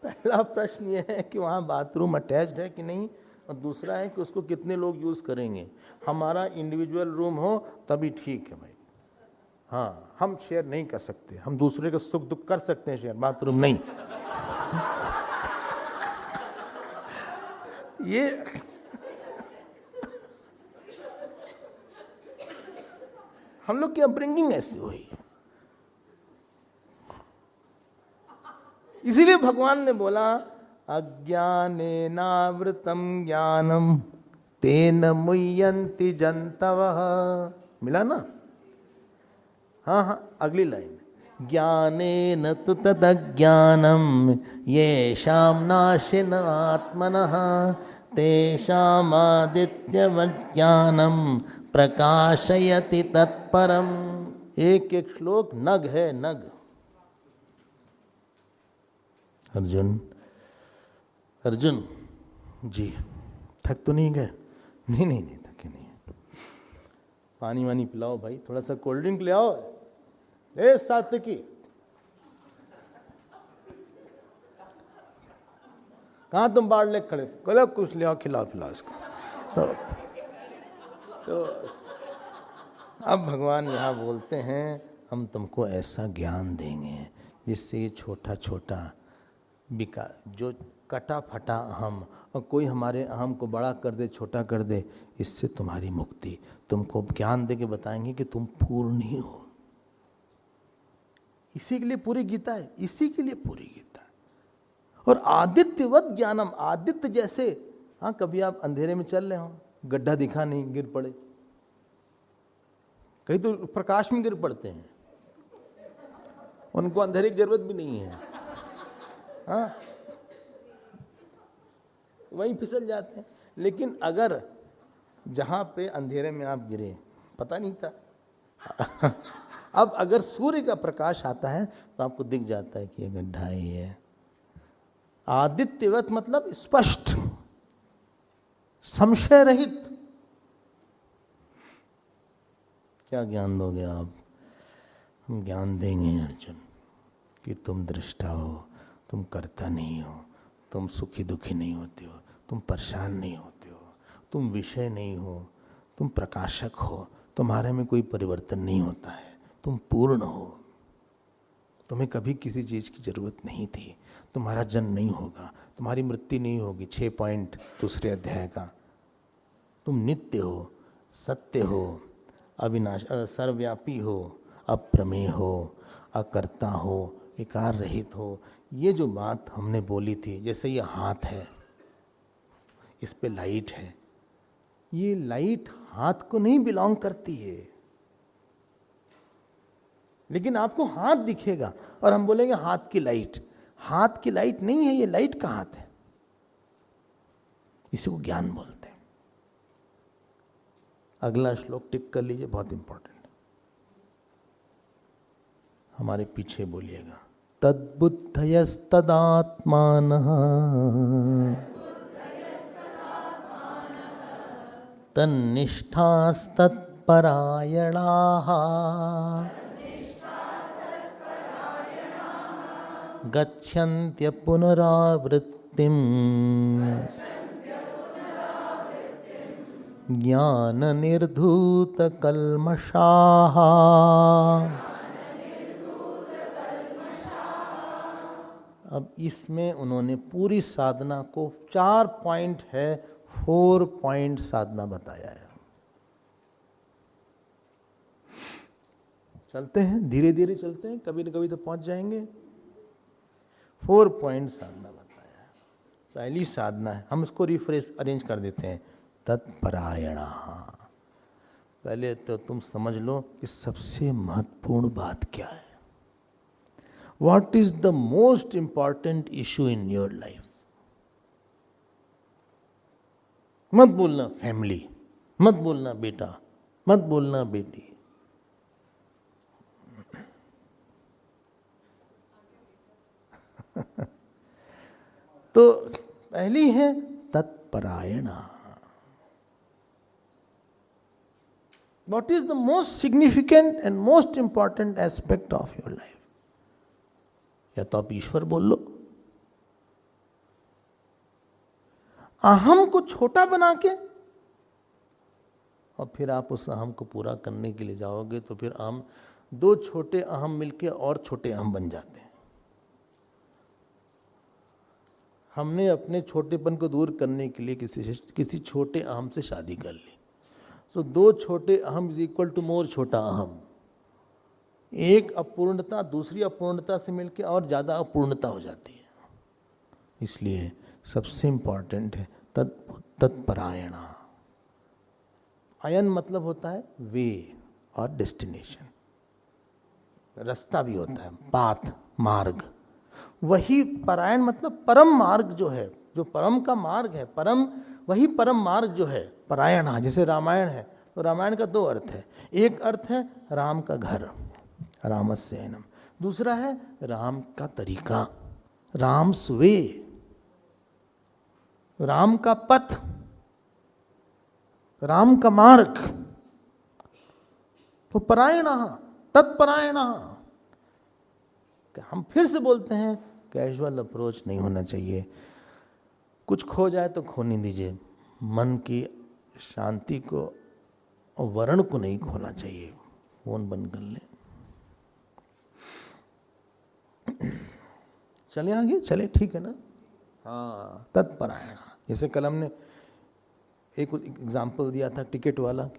Speaker 1: पहला प्रश्न ये है कि वहाँ बाथरूम अटैच्ड है कि नहीं, और दूसरा है कि उसको कितने लोग यूज़ करेंगे। हमारा इंडिविजुअल रूम हो तभी ठीक है भाई। हाँ, हम शेयर नहीं कर सकते। हम दूसरे का सुख दुख कर सकते हैं शेयर, बाथरूम नहीं। ये हम लोग की अपब्रिंगिंग ऐसी हुई। इसीलिए भगवान ने बोला, अज्ञानेनावृतम ज्ञानम तेन मुह्यन्ति जन्तवः। मिला ना? हाँ, अगली लाइन, ज्ञानेन तु तदज्ञानम येषां नाशिन आत्मनः तेषाम् आदित्यवज्ञानम प्रकाशयति तत्परम। एक एक श्लोक नग है, नग। अर्जुन जी, थक तो नहीं गए? नहीं, थके नहीं। पानी वानी पिलाओ भाई, थोड़ा सा कोल्ड ड्रिंक ले आओ। ए सात्विकी, कहाँ तुम बाढ़ ले खड़े? कलो कुछ ले आओ, खिलाओ पिलाओ इसको। तो अब भगवान यहाँ बोलते हैं, हम तुमको ऐसा ज्ञान देंगे जिससे ये छोटा छोटा बिका जो कटा फटा अहम, और कोई हमारे अहम को बड़ा कर दे, छोटा कर दे, इससे तुम्हारी मुक्ति। तुमको ज्ञान दे के बताएंगे कि तुम पूर्ण ही हो। इसी के लिए पूरी गीता है, इसी के लिए पूरी गीता है। और आदित्यवत ज्ञानम, आदित्य जैसे। हाँ, कभी आप अंधेरे में चल रहे हो, गड्ढा दिखा नहीं, गिर पड़े, कहीं तो प्रकाश में गिर पड़ते हैं, उनको अंधेरे की जरूरत भी नहीं है। हाँ, वहीं फिसल जाते हैं। लेकिन अगर जहां पे अंधेरे में आप गिरे, पता नहीं था अब अगर सूर्य का प्रकाश आता है तो आपको दिख जाता है कि ये गड्ढा ही है। आदित्यवत मतलब स्पष्ट, संशय रहित। क्या ज्ञान दोगे आप? हम ज्ञान देंगे अर्जुन कि तुम दृष्टा हो, तुम कर्ता नहीं हो, तुम सुखी दुखी नहीं होते हो, तुम परेशान नहीं होते हो, तुम विषय नहीं हो, तुम प्रकाशक हो, तुम्हारे में कोई परिवर्तन नहीं होता है, तुम पूर्ण हो, तुम्हें कभी किसी चीज़ की जरूरत नहीं थी, तुम्हारा जन्म नहीं होगा, तुम्हारी मृत्यु नहीं होगी। 6 पॉइंट दूसरे अध्याय का। तुम नित्य हो, सत्य हो, अविनाश सर्वव्यापी हो, अप्रमेय हो, अकर्ता हो, विकार रहित हो। ये जो बात हमने बोली थी, जैसे ये हाथ है, इस पे लाइट है, ये लाइट हाथ को नहीं बिलोंग करती है, लेकिन आपको हाथ दिखेगा और हम बोलेंगे हाथ की लाइट। हाथ की लाइट नहीं है, ये लाइट का हाथ है। इसी को ज्ञान बोलते हैं। अगला श्लोक टिक कर लीजिए, बहुत इंपॉर्टेंट है, हमारे पीछे बोलिएगा। तद्बुद्धयस्तदात्मानः तन्निष्ठास्तत्परायणाः गच्छन्त्य पुनरावृत्तिम् ज्ञाननिर्धूतकल्मषाः। अब इसमें उन्होंने पूरी साधना को 4 पॉइंट है, 4 पॉइंट साधना बताया है। चलते हैं, धीरे धीरे चलते हैं, कभी न कभी तो पहुंच जाएंगे। 4 पॉइंट साधना बताया है। पहली साधना है, हम इसको रिफ्रेश अरेंज कर देते हैं, तत्परायणा। पहले तो तुम समझ लो कि सबसे महत्वपूर्ण बात क्या है। What is the most important issue in your life? मत बोलना फैमिली, मत बोलना बेटा, मत बोलना बेटी। तो पहली है तत्परायणा। What is the most significant and most important aspect of your life? या तो आप ईश्वर बोल लो। अहम को छोटा बना के और फिर आप उस अहम को पूरा करने के लिए जाओगे तो फिर हम 2 छोटे अहम मिलके और छोटे अहम बन जाते हैं। हमने अपने छोटेपन को दूर करने के लिए किसी छोटे अहम से शादी कर ली। सो 2 छोटे अहम इज इक्वल टू मोर छोटा अहम। एक अपूर्णता दूसरी अपूर्णता से मिलकर और ज़्यादा अपूर्णता हो जाती है। इसलिए सबसे इंपॉर्टेंट है तत्परायणा। अयन मतलब होता है वे और डेस्टिनेशन, रास्ता भी होता है, पाथ, मार्ग। वही परायण मतलब परम मार्ग जो है, जो परम का मार्ग है, परम वही परम मार्ग जो है परायणा। जैसे रामायण है तो रामायण का 2 अर्थ है। एक अर्थ है राम का घर, रामस्यैनम। दूसरा है राम का तरीका, राम्स वे, राम का पथ, राम का मार्ग। तो परायण, तत्परायण। हम फिर से बोलते हैं, कैजुअल अप्रोच नहीं होना चाहिए। कुछ खो जाए तो खोने दीजिए, मन की शांति को और वर्ण को नहीं खोना चाहिए। फोन बंद कर ले। चले आगे, चले, ठीक है ना। हाँ, तत्परायण। जैसे कल हमने एक एग्जाम्पल दिया था टिकट वाला,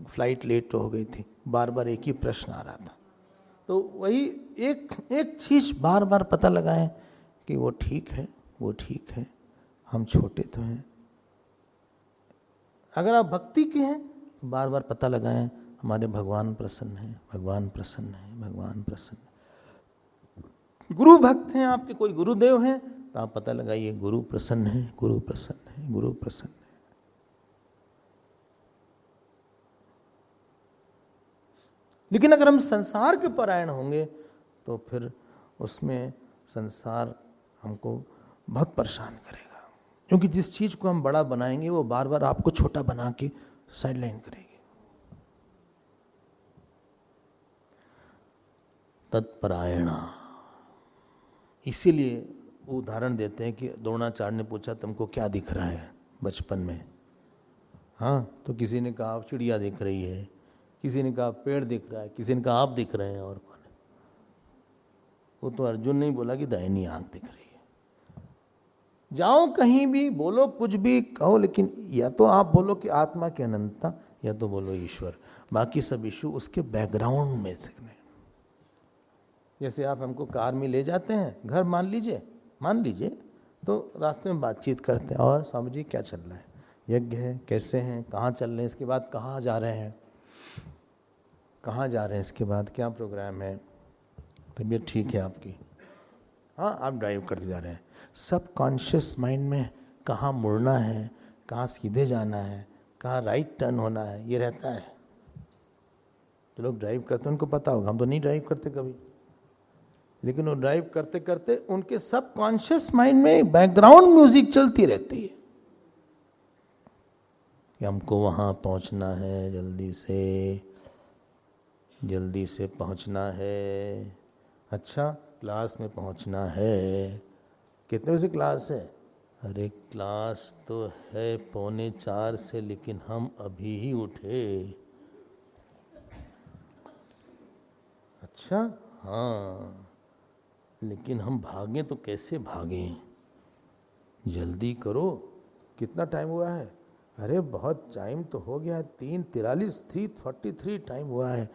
Speaker 1: फ्लाइट लेट हो गई थी, बार बार एक ही प्रश्न आ रहा था। तो वही एक चीज बार बार पता लगाएं कि वो ठीक है, वो ठीक है, हम छोटे तो हैं। अगर आप भक्ति के हैं तो बार बार पता लगाएं हमारे भगवान प्रसन्न हैं, भगवान प्रसन्न है, भगवान प्रसन्न है। गुरु भक्त हैं आपके, कोई गुरुदेव हैं तो आप पता लगाइए गुरु प्रसन्न है, गुरु प्रसन्न है, गुरु प्रसन्न है। लेकिन अगर हम संसार के परायण होंगे तो फिर उसमें संसार हमको बहुत परेशान करेगा, क्योंकि जिस चीज को हम बड़ा बनाएंगे वो बार बार आपको छोटा बना के साइडलाइन करेगी। तत्परायणा। इसीलिए वो उदाहरण देते हैं कि द्रोणाचार्य ने पूछा तुमको क्या दिख रहा है बचपन में। हाँ, तो किसी ने कहा चिड़िया दिख रही है, किसी ने कहा पेड़ दिख रहा है, किसी ने कहा आप दिख रहे हैं, और कौन है? वो तो अर्जुन ने ही बोला कि दाहिनी आंख दिख रही है। जाओ कहीं भी बोलो, कुछ भी कहो, लेकिन या तो आप बोलो कि आत्मा की अनंतता, या तो बोलो ईश्वर। बाकी सब इशू उसके बैकग्राउंड में से। जैसे आप हमको कार में ले जाते हैं, घर मान लीजिए, तो रास्ते में बातचीत करते हैं, और स्वामी जी क्या चल रहा है, यज्ञ है, कैसे हैं, कहाँ चल रहे हैं, इसके बाद कहाँ जा रहे हैं, इसके बाद क्या प्रोग्राम है, तबीयत ठीक है आपकी, हाँ आप ड्राइव करते जा रहे हैं। सब कॉन्शियस माइंड में कहाँ मुड़ना है, कहाँ सीधे जाना है, कहाँ राइट टर्न होना है, ये रहता है। जो लोग ड्राइव करते हैं उनको पता होगा, हम तो नहीं ड्राइव करते कभी, लेकिन वो ड्राइव करते करते उनके सब कॉन्शियस माइंड में बैकग्राउंड म्यूजिक चलती रहती है कि हमको वहाँ पहुँचना है, जल्दी से पहुँचना है। अच्छा, क्लास में पहुँचना है, कितने बजे क्लास है? अरे क्लास तो है 3:45 से, लेकिन हम अभी ही उठे। अच्छा, हाँ, लेकिन हम भागें तो कैसे भागें? जल्दी करो, कितना टाइम हुआ है? अरे बहुत टाइम तो हो गया है, 3:43, 3:43 टाइम हुआ है।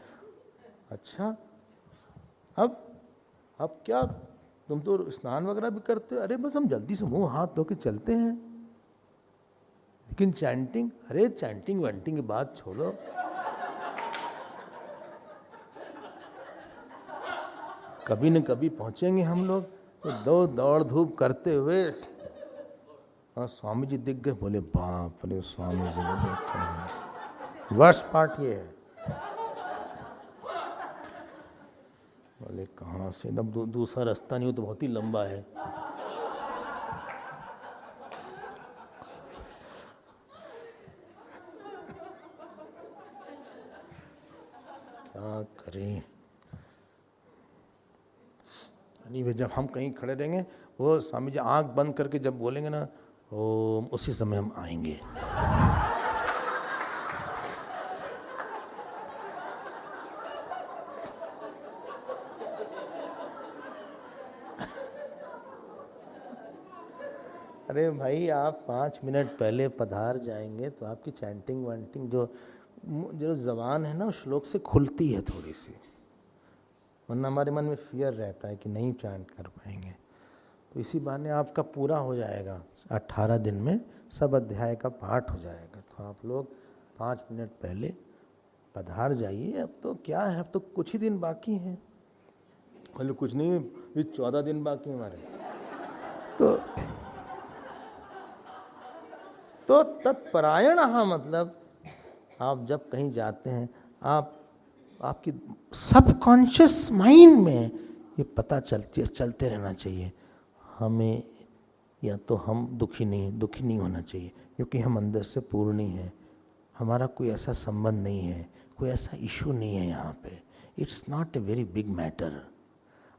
Speaker 1: अच्छा, अब क्या, तुम तो स्नान वगैरह भी करते हो? अरे बस हम जल्दी से मुंह हाथ धो के चलते हैं। लेकिन चैंटिंग, अरे चैंटिंग वैंटिंग की बात छोड़ो, कभी न कभी पहुंचेंगे हम लोग। तो दौड़ धूप करते हुए, और स्वामी जी दिख गए, बोले बाप रे, स्वामी जी ने देखा। वर्स्ट पार्ट ये है, बोले कहाँ से, अब दूसरा रास्ता नहीं हो तो बहुत ही लंबा है। क्या करें? नहीं, जब हम कहीं खड़े रहेंगे, वो स्वामी जी आंख बंद करके जब बोलेंगे ना ओम, उसी समय हम आएंगे। अरे भाई, आप 5 मिनट पहले पधार जाएंगे तो आपकी चैंटिंग वैंटिंग जो जबान है ना, उस श्लोक से खुलती है थोड़ी सी, वरना हमारे मन में फियर रहता है कि नहीं चैंट कर पाएंगे। तो इसी बहाने आपका पूरा हो जाएगा, 18 दिन में सब अध्याय का पाठ हो जाएगा। तो आप लोग 5 मिनट पहले पधार जाइए। अब तो क्या है, अब तो कुछ ही दिन बाकी हैं। बोले कुछ नहीं, ये 14 दिन बाकी हमारे। तो तत्परायण मतलब आप जब कहीं जाते हैं, आपकी सबकॉन्शियस माइंड में ये पता चलते रहना चाहिए, हमें या तो हम दुखी नहीं होना चाहिए, क्योंकि हम अंदर से पूर्ण ही हैं। हमारा कोई ऐसा संबंध नहीं है, कोई ऐसा इशू नहीं है यहाँ पे। It's not a very big matter.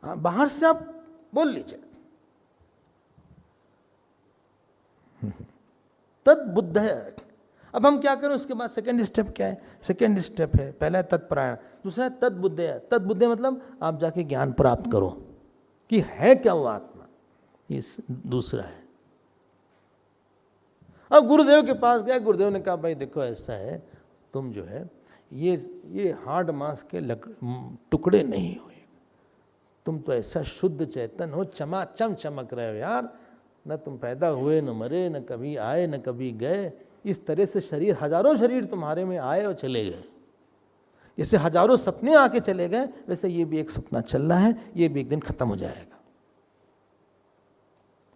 Speaker 1: बाहर से आप बोल लीजिए तद बुद्ध है। अब हम क्या करें उसके बाद? सेकंड स्टेप क्या है? सेकंड स्टेप है, पहला है तत्परायण, दूसरा है तद बुद्ध है। तद बुद्ध मतलब आप जाके ज्ञान प्राप्त करो कि है क्या वो आत्मा। ये दूसरा है। अब गुरुदेव के पास गया, गुरुदेव ने कहा भाई देखो ऐसा है, तुम जो है ये हार्ड मांस के टुकड़े नहीं हुए, तुम तो ऐसा शुद्ध चैतन्य हो, चमाचम चमक रहे हो यार, न तुम पैदा हुए न मरे, न कभी आए न कभी गए, इस तरह से शरीर, हजारों शरीर तुम्हारे में आए और चले गए, जैसे हजारों सपने आके चले गए, वैसे ये भी एक सपना चल रहा है, ये भी एक दिन खत्म हो जाएगा।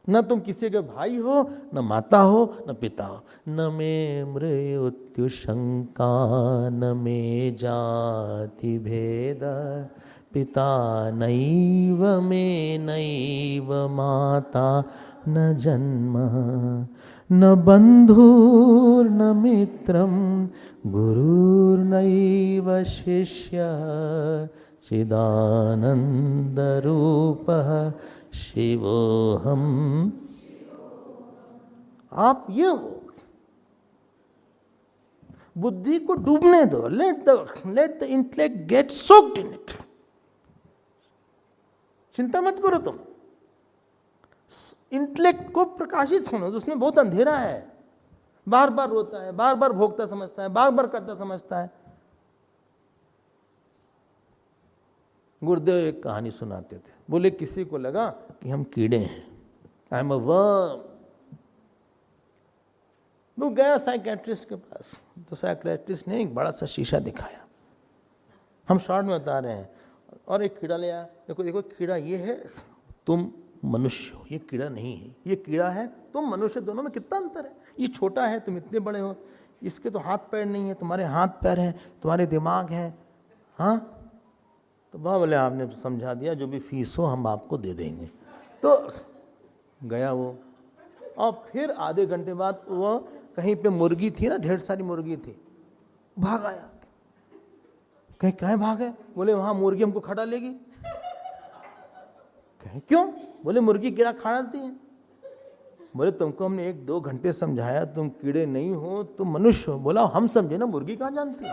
Speaker 1: न तुम किसी के भाई हो, न माता हो, न पिता हो। न मे मृत्यु शंका, न मे जाति भेद, पिता नैव मे नैव माता, न जन्म न बंधुर्न मित्रं, गुरुर्नैव शिष्यः, चिदानंद रूपः शिवोहम। आप ये हो, बुद्धि को डूबने दो, let the intellect get soaked in it, चिंता मत करो तुम, इंटेलेक्ट को प्रकाशित होने दो, उसमें बहुत अंधेरा है, बार बार रोता है, बार बार भोगता समझता है, बार बार करता समझता है। गुरुदेव एक कहानी सुनाते थे, बोले किसी को लगा कि हम कीड़े हैं, आई एम अ वर्म। वो गया साइकेट्रिस्ट के पास, तो साइकेट्रिस्ट ने एक बड़ा सा शीशा दिखाया, हम शॉर्ट में बता रहे हैं, और एक कीड़ा ले आया, देखो देखो कीड़ा ये है, तुम मनुष्य हो, ये कीड़ा नहीं है, ये कीड़ा है, तुम मनुष्य, दोनों में कितना अंतर है, ये छोटा है, तुम इतने बड़े हो, इसके तो हाथ पैर नहीं है, तुम्हारे हाथ पैर हैं, तुम्हारे दिमाग है। हाँ, तो वह बोले आपने समझा दिया, जो भी फीस हो हम आपको दे देंगे। तो गया वो, और फिर आधे घंटे बाद वो कहीं पे मुर्गी थी ना, ढेर सारी मुर्गी थी, भाग आया। कहीं कहाँ भागे? बोले वहां मुर्गी हमको खा डालेगी। कहीं क्यों? बोले मुर्गी कीड़ा खा डालती है। बोले तुमको हमने 1-2 घंटे समझाया, तुम कीड़े नहीं हो, तुम मनुष्य हो। बोला हम समझे ना, मुर्गी कहाँ जानती है।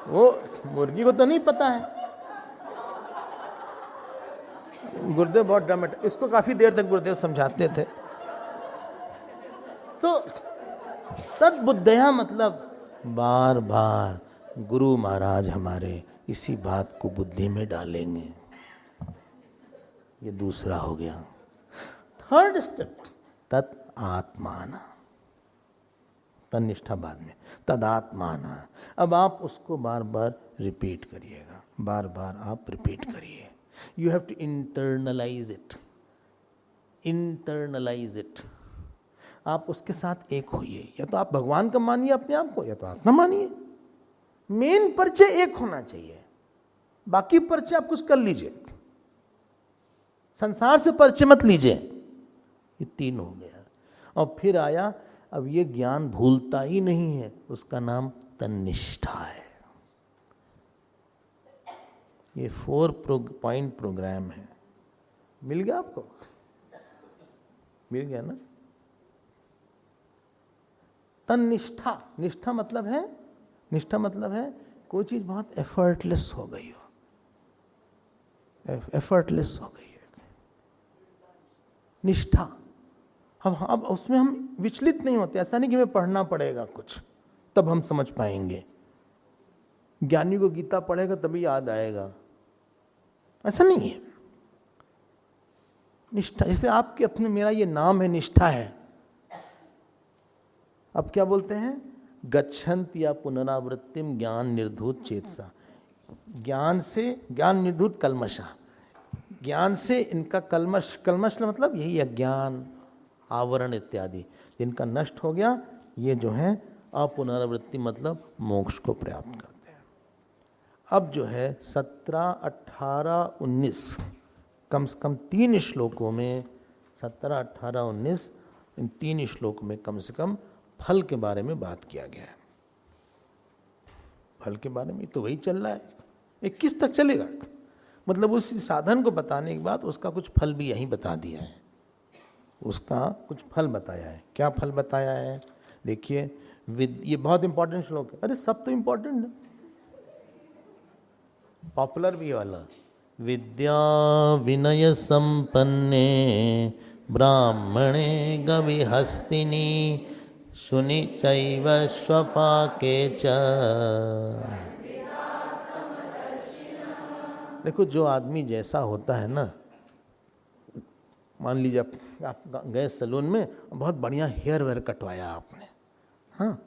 Speaker 1: वो मुर्गी को तो नहीं पता है। गुरुदेव बहुत ड्रामेटिक, इसको काफी देर तक गुरुदेव समझाते थे। तो तद्बुद्धया मतलब बार बार गुरु महाराज हमारे इसी बात को बुद्धि में डालेंगे। ये दूसरा हो गया। थर्ड स्टेप तत् आत्माना, तन्निष्ठा बाद में, तदात्माना। अब आप उसको बार बार रिपीट करिएगा, बार बार आप रिपीट करिए। You have to internalise it, internalise it. आप उसके साथ एक होइए, या तो आप भगवान का मानिए अपने आप को, या तो आत्मा मानिए। मेन परिचय एक होना चाहिए, बाकी परिचय आप कुछ कर लीजिए, संसार से परिचय मत लीजिए। ये 3 हो गया। और फिर आया, अब ये ज्ञान भूलता ही नहीं है, उसका नाम तन्निष्ठा है। ये 4 पॉइंट प्रोग्राम है। मिल गया आपको? मिल गया ना? तन्निष्ठा, निष्ठा मतलब है, निष्ठा मतलब है कोई चीज बहुत एफर्टलेस हो गई हो, एफर्टलेस हो गई है निष्ठा। अब उसमें हम विचलित नहीं होते। ऐसा नहीं कि हमें पढ़ना पड़ेगा कुछ तब हम समझ पाएंगे, ज्ञानी को गीता पढ़ेगा तभी याद आएगा, ऐसा नहीं है। निष्ठा, जैसे आपके अपने, मेरा ये नाम है, निष्ठा है। अब क्या बोलते हैं? गच्छन्ति या पुनरावृत्तिम ज्ञान निर्धूत चेतसा। ज्ञान से, ज्ञान निर्धूत कल्मषा, ज्ञान से इनका कल्मश, कल्मश मतलब यही अज्ञान, आवरण इत्यादि, जिनका नष्ट हो गया, ये जो है अपुनरावृत्ति मतलब मोक्ष को प्राप्त करते हैं। अब जो है 17, 18, 19, कम से कम 3 श्लोकों में, 17, 18, 19, इन 3 श्लोकों में कम से कम फल के बारे में बात किया गया है। फल के बारे में तो वही चल रहा है, 21 तक चलेगा। मतलब उस साधन को बताने के बाद उसका कुछ फल भी यहीं बता दिया है, उसका कुछ फल बताया है। क्या फल बताया है? देखिए, ये बहुत इंपॉर्टेंट श्लोक है। अरे सब तो इंपॉर्टेंट है, पॉपुलर भी वाला, विद्या विनय संपन्ने ब्राह्मणे गविहस्तिनी शुनि चैव स्वपाके च। देखो जो आदमी जैसा होता है ना, मान लीजिए आप गए सैलून में, बहुत बढ़िया हेयर वेयर कटवाया आपने, हाँ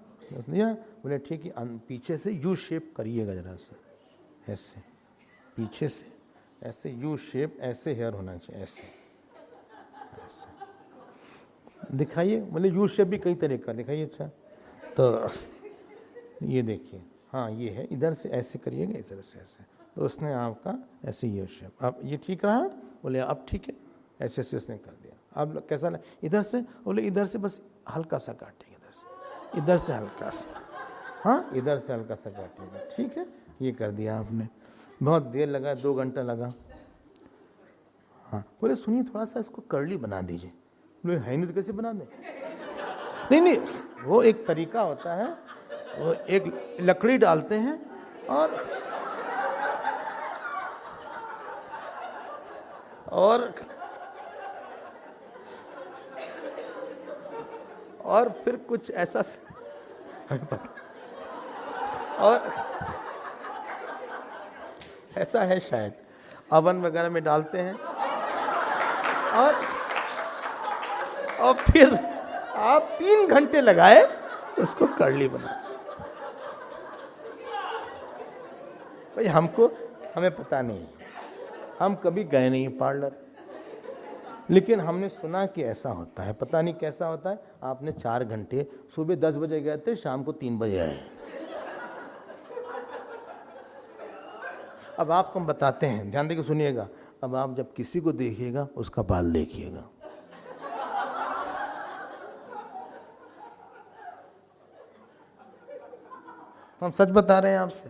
Speaker 1: लिया, बोले ठीक है पीछे से यू शेप करिएगा जरा सा, ऐसे पीछे से ऐसे यू शेप, ऐसे हेयर होना चाहिए, ऐसे ऐसे दिखाइए, बोले यू शेप भी कई तरह का दिखाइए। अच्छा तो ये देखिए, हाँ ये है, इधर से ऐसे करिएगा, इधर से ऐसे, तो उसने आपका ऐसे यू शेप, अब ये ठीक रहा, बोले अब ठीक है, ऐसे ऐसे उसने कर दिया। अब कैसा लगा, इधर से, बोले इधर से बस हल्का सा काटेंगे, इधर से हल्का सा, हाँ इधर से हल्का सा काटेंगे, ठीक है, ये कर दिया आपने। बहुत देर लगा, 2 घंटा लगा। हाँ बोले सुनिए थोड़ा सा इसको कर्ली बना दीजिए। बोले है नहीं तो कैसे बना दें? नहीं नहीं, वो एक तरीका होता है, वो एक लकड़ी डालते हैं और फिर कुछ ऐसा और ऐसा है शायद, अवन वगैरह में डालते हैं और फिर आप 3 घंटे लगाए उसको कर्ली बना। भाई हमें पता नहीं, हम कभी गए नहीं पार्लर, लेकिन हमने सुना कि ऐसा होता है, पता नहीं कैसा होता है। आपने 4 घंटे, सुबह 10 बजे गए थे, शाम को 3 बजे आए। अब आपको हम बताते हैं, ध्यान देकर सुनिएगा। अब आप जब किसी को देखिएगा उसका बाल देखिएगा, हम सच बता रहे हैं आपसे।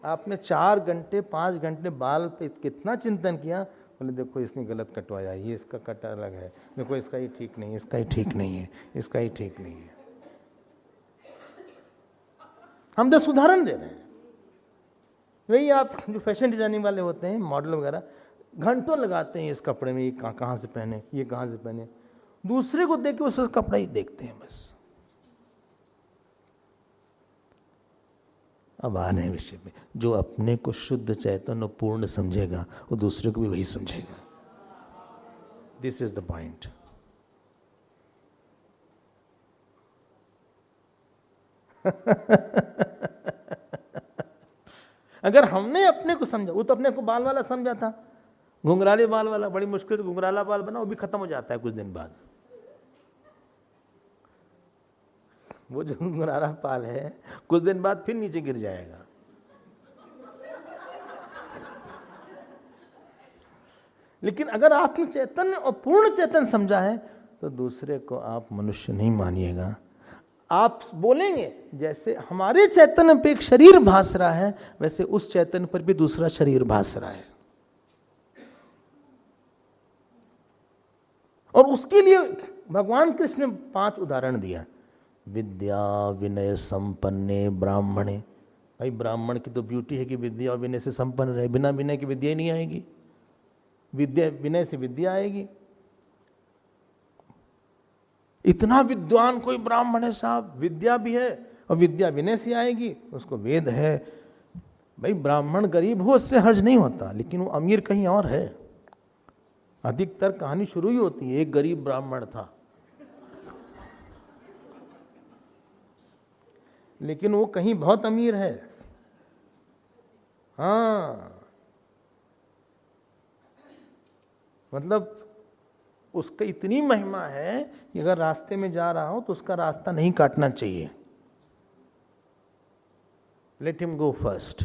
Speaker 1: आपने 4 घंटे 5 घंटे बाल पे कितना चिंतन किया, बोले देखो इसने गलत कटवाया, ये इसका कट अलग है, देखो इसका ही ठीक नहीं है, इसका ही ठीक नहीं है, इसका ही ठीक नहीं है। हम 10 उदाहरण दे रहे हैं। वही आप जो फैशन डिजाइनिंग वाले होते हैं, मॉडल वगैरह, घंटों लगाते हैं इस कपड़े में, ये कहाँ से पहने, ये कहाँ से पहने, दूसरे को देख के उस कपड़ा ही देखते हैं बस। अब आ रहे हैं विषय में, जो अपने को शुद्ध चैतन्य पूर्ण समझेगा वो दूसरे को भी वही समझेगा। This is the point. अगर हमने अपने को समझा, वो तो अपने को बाल वाला समझा था, घुंघराले बाल वाला, बड़ी मुश्किल से घुंघराला बाल बना, वो भी खत्म हो जाता है कुछ दिन बाद। वो जो घुंघराला बाल है कुछ दिन बाद फिर नीचे गिर जाएगा। लेकिन अगर आपने चैतन्य और पूर्ण चैतन्य समझा है तो दूसरे को आप मनुष्य नहीं मानिएगा। आप बोलेंगे जैसे हमारे चैतन्य पे एक शरीर भास रहा है, वैसे उस चैतन्य पर भी दूसरा शरीर भास रहा है। और उसके लिए भगवान कृष्ण ने 5 उदाहरण दिया। विद्या विनय संपन्ने ब्राह्मणे। भाई ब्राह्मण की तो ब्यूटी है कि विद्या और विनय से संपन्न रहे, बिना विनय की विद्या ही नहीं आएगी, विद्या विनय से विद्या आएगी। इतना विद्वान कोई ब्राह्मण है साहब, विद्या भी है और विद्या विनय से आएगी, उसको वेद है। भाई ब्राह्मण गरीब हो उससे हर्ज नहीं होता, लेकिन वो अमीर कहीं और है। अधिकतर कहानी शुरू ही होती है, एक गरीब ब्राह्मण था, लेकिन वो कहीं बहुत अमीर है। हाँ मतलब उसका इतनी महिमा है कि अगर रास्ते में जा रहा हो तो उसका रास्ता नहीं काटना चाहिए। Let him go first.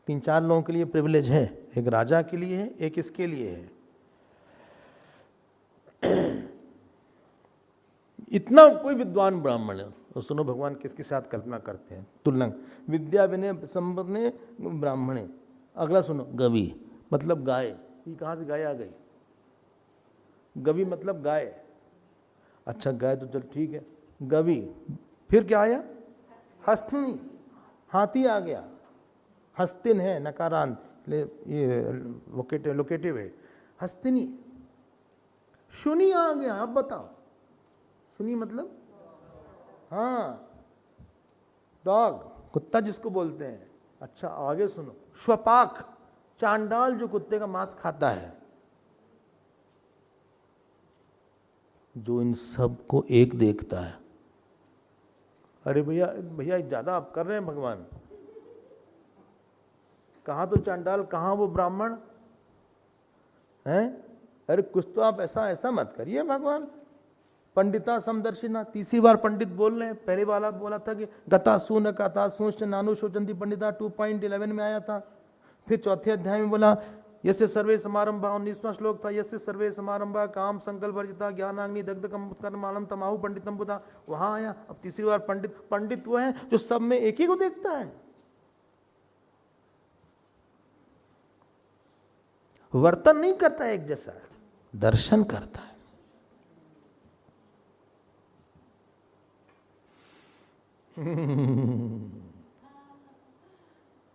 Speaker 1: 3-4 लोगों के लिए प्रिविलेज है, एक राजा के लिए है, एक इसके लिए है। इतना कोई विद्वान ब्राह्मण है, तो सुनो भगवान किसके साथ कल्पना करते हैं, तुलना। विद्या विनय संपन्ने ब्राह्मणे। अगला सुनो, गवि मतलब गाय। ये कहाँ से गाय आ गई? गवि मतलब गाय। अच्छा गाय तो चल ठीक है, गवि फिर क्या आया? हस्तनी, हाथी आ गया। हस्तिन है नकारांत, ये लोकेटिव है, हस्तिनी। शुनी आ गया, अब बताओ शुनी मतलब, हाँ डॉग, कुत्ता जिसको बोलते हैं। अच्छा आगे सुनो, श्वपाक, चांडाल जो कुत्ते का मांस खाता है। जो इन सब को एक देखता है। अरे भैया भैया ज्यादा आप कर रहे हैं भगवान, कहाँ तो चांडाल कहाँ वो ब्राह्मण हैं। अरे कुछ तो आप ऐसा मत करिए भगवान। पंडिता समदर्शिना, तीसरी बार पंडित बोल रहे हैं। पहले वाला बोला था कि गता सून कथा सूच नानु शोचंती पंडिता 2.11 में आया था। फिर चौथे अध्याय में बोला यस्य सर्वे समारंभा, 19वां श्लोक था, यस्य सर्वे समारंभा काम संकल्प वर्जिता ज्ञानाग्नि दग्ध कर्माणम तमाहु पंडितम बुधा, वहां आया। अब तीसरी बार पंडित वो है जो सब में एक ही को देखता है, वर्तन नहीं करता एक जैसा, दर्शन करता है।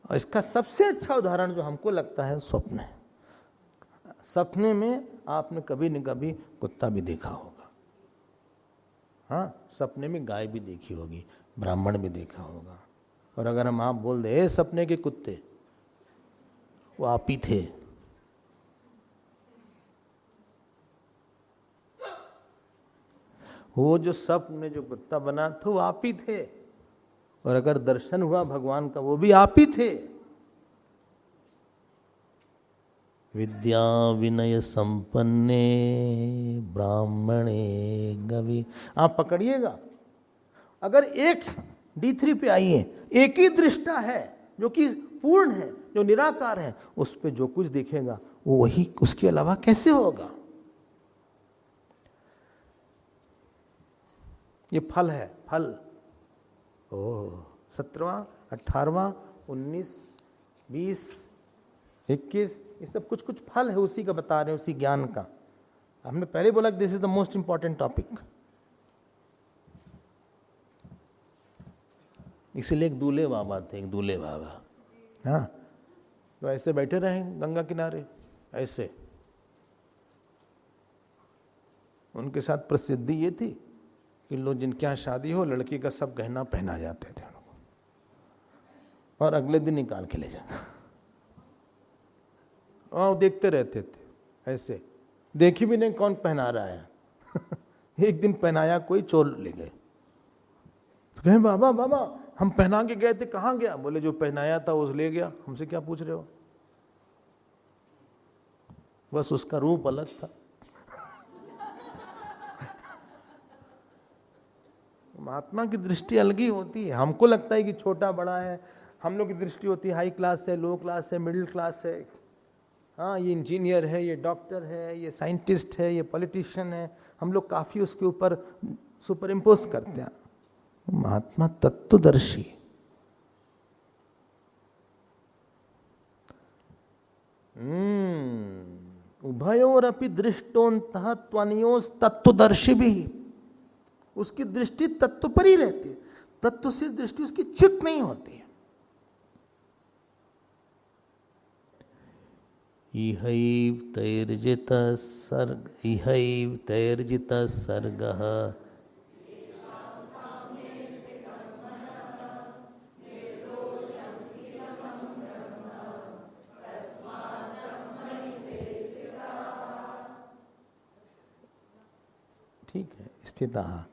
Speaker 1: और इसका सबसे अच्छा उदाहरण जो हमको लगता है स्वप्न है। सपने में आपने कभी न कभी कुत्ता भी देखा होगा, हाँ सपने में गाय भी देखी होगी, ब्राह्मण भी देखा होगा। और अगर हम आप बोल दे सपने के कुत्ते, वो आप ही थे। वो जो सपने में जो कुत्ता बना था वो आप ही थे। और अगर दर्शन हुआ भगवान का, वो भी आप ही थे। विद्या विनय संपन्ने ब्राह्मणे गवि, आप पकड़िएगा। अगर एक D3 पे आइए, एक ही दृष्टा है जो कि पूर्ण है, जो निराकार है, उस पे जो कुछ दिखेगा वो वही, उसके अलावा कैसे होगा। ये फल है, फल। ओह 17वां 18वां 19 20 21, ये सब कुछ कुछ फल है, उसी का बता रहे हैं, उसी ज्ञान का। हमने पहले बोला कि this is the most important topic. इसीलिए एक दूल्हे बाबा थे, एक दूल्हे बाबा, हाँ तो ऐसे बैठे रहे गंगा किनारे ऐसे। उनके साथ प्रसिद्धि ये थी कि लोग जिनके यहाँ शादी हो, लड़की का सब गहना पहना जाते थे उनको, और अगले दिन निकाल के ले जाना। और देखते रहते थे ऐसे, देखी भी नहीं कौन पहना रहा है। एक दिन पहनाया, कोई चोर ले गए, तो कहे बाबा बाबा हम पहना के गए थे, कहाँ गया? बोले जो पहनाया था उस ले गया, हमसे क्या पूछ रहे हो। बस उसका रूप अलग था। महात्मा की दृष्टि अलग ही होती है। हमको लगता है कि छोटा बड़ा है, हम लोग की दृष्टि होती है हाई क्लास है, लो क्लास है, मिडिल क्लास है। हाँ ये इंजीनियर है, ये डॉक्टर है, ये साइंटिस्ट है, ये पॉलिटिशियन है, हम लोग काफ़ी उसके ऊपर सुपर इम्पोज करते हैं। महात्मा तत्वदर्शी, उभयोरपि दृष्टोन्तः त्वनयोस् तत्वदर्शी भी, उसकी दृष्टि तत्व पर ही रहती है, तत्व से दृष्टि उसकी च्युत नहीं होती है। इहैव तैर्जितः सर्गः ठीक है, स्थितः।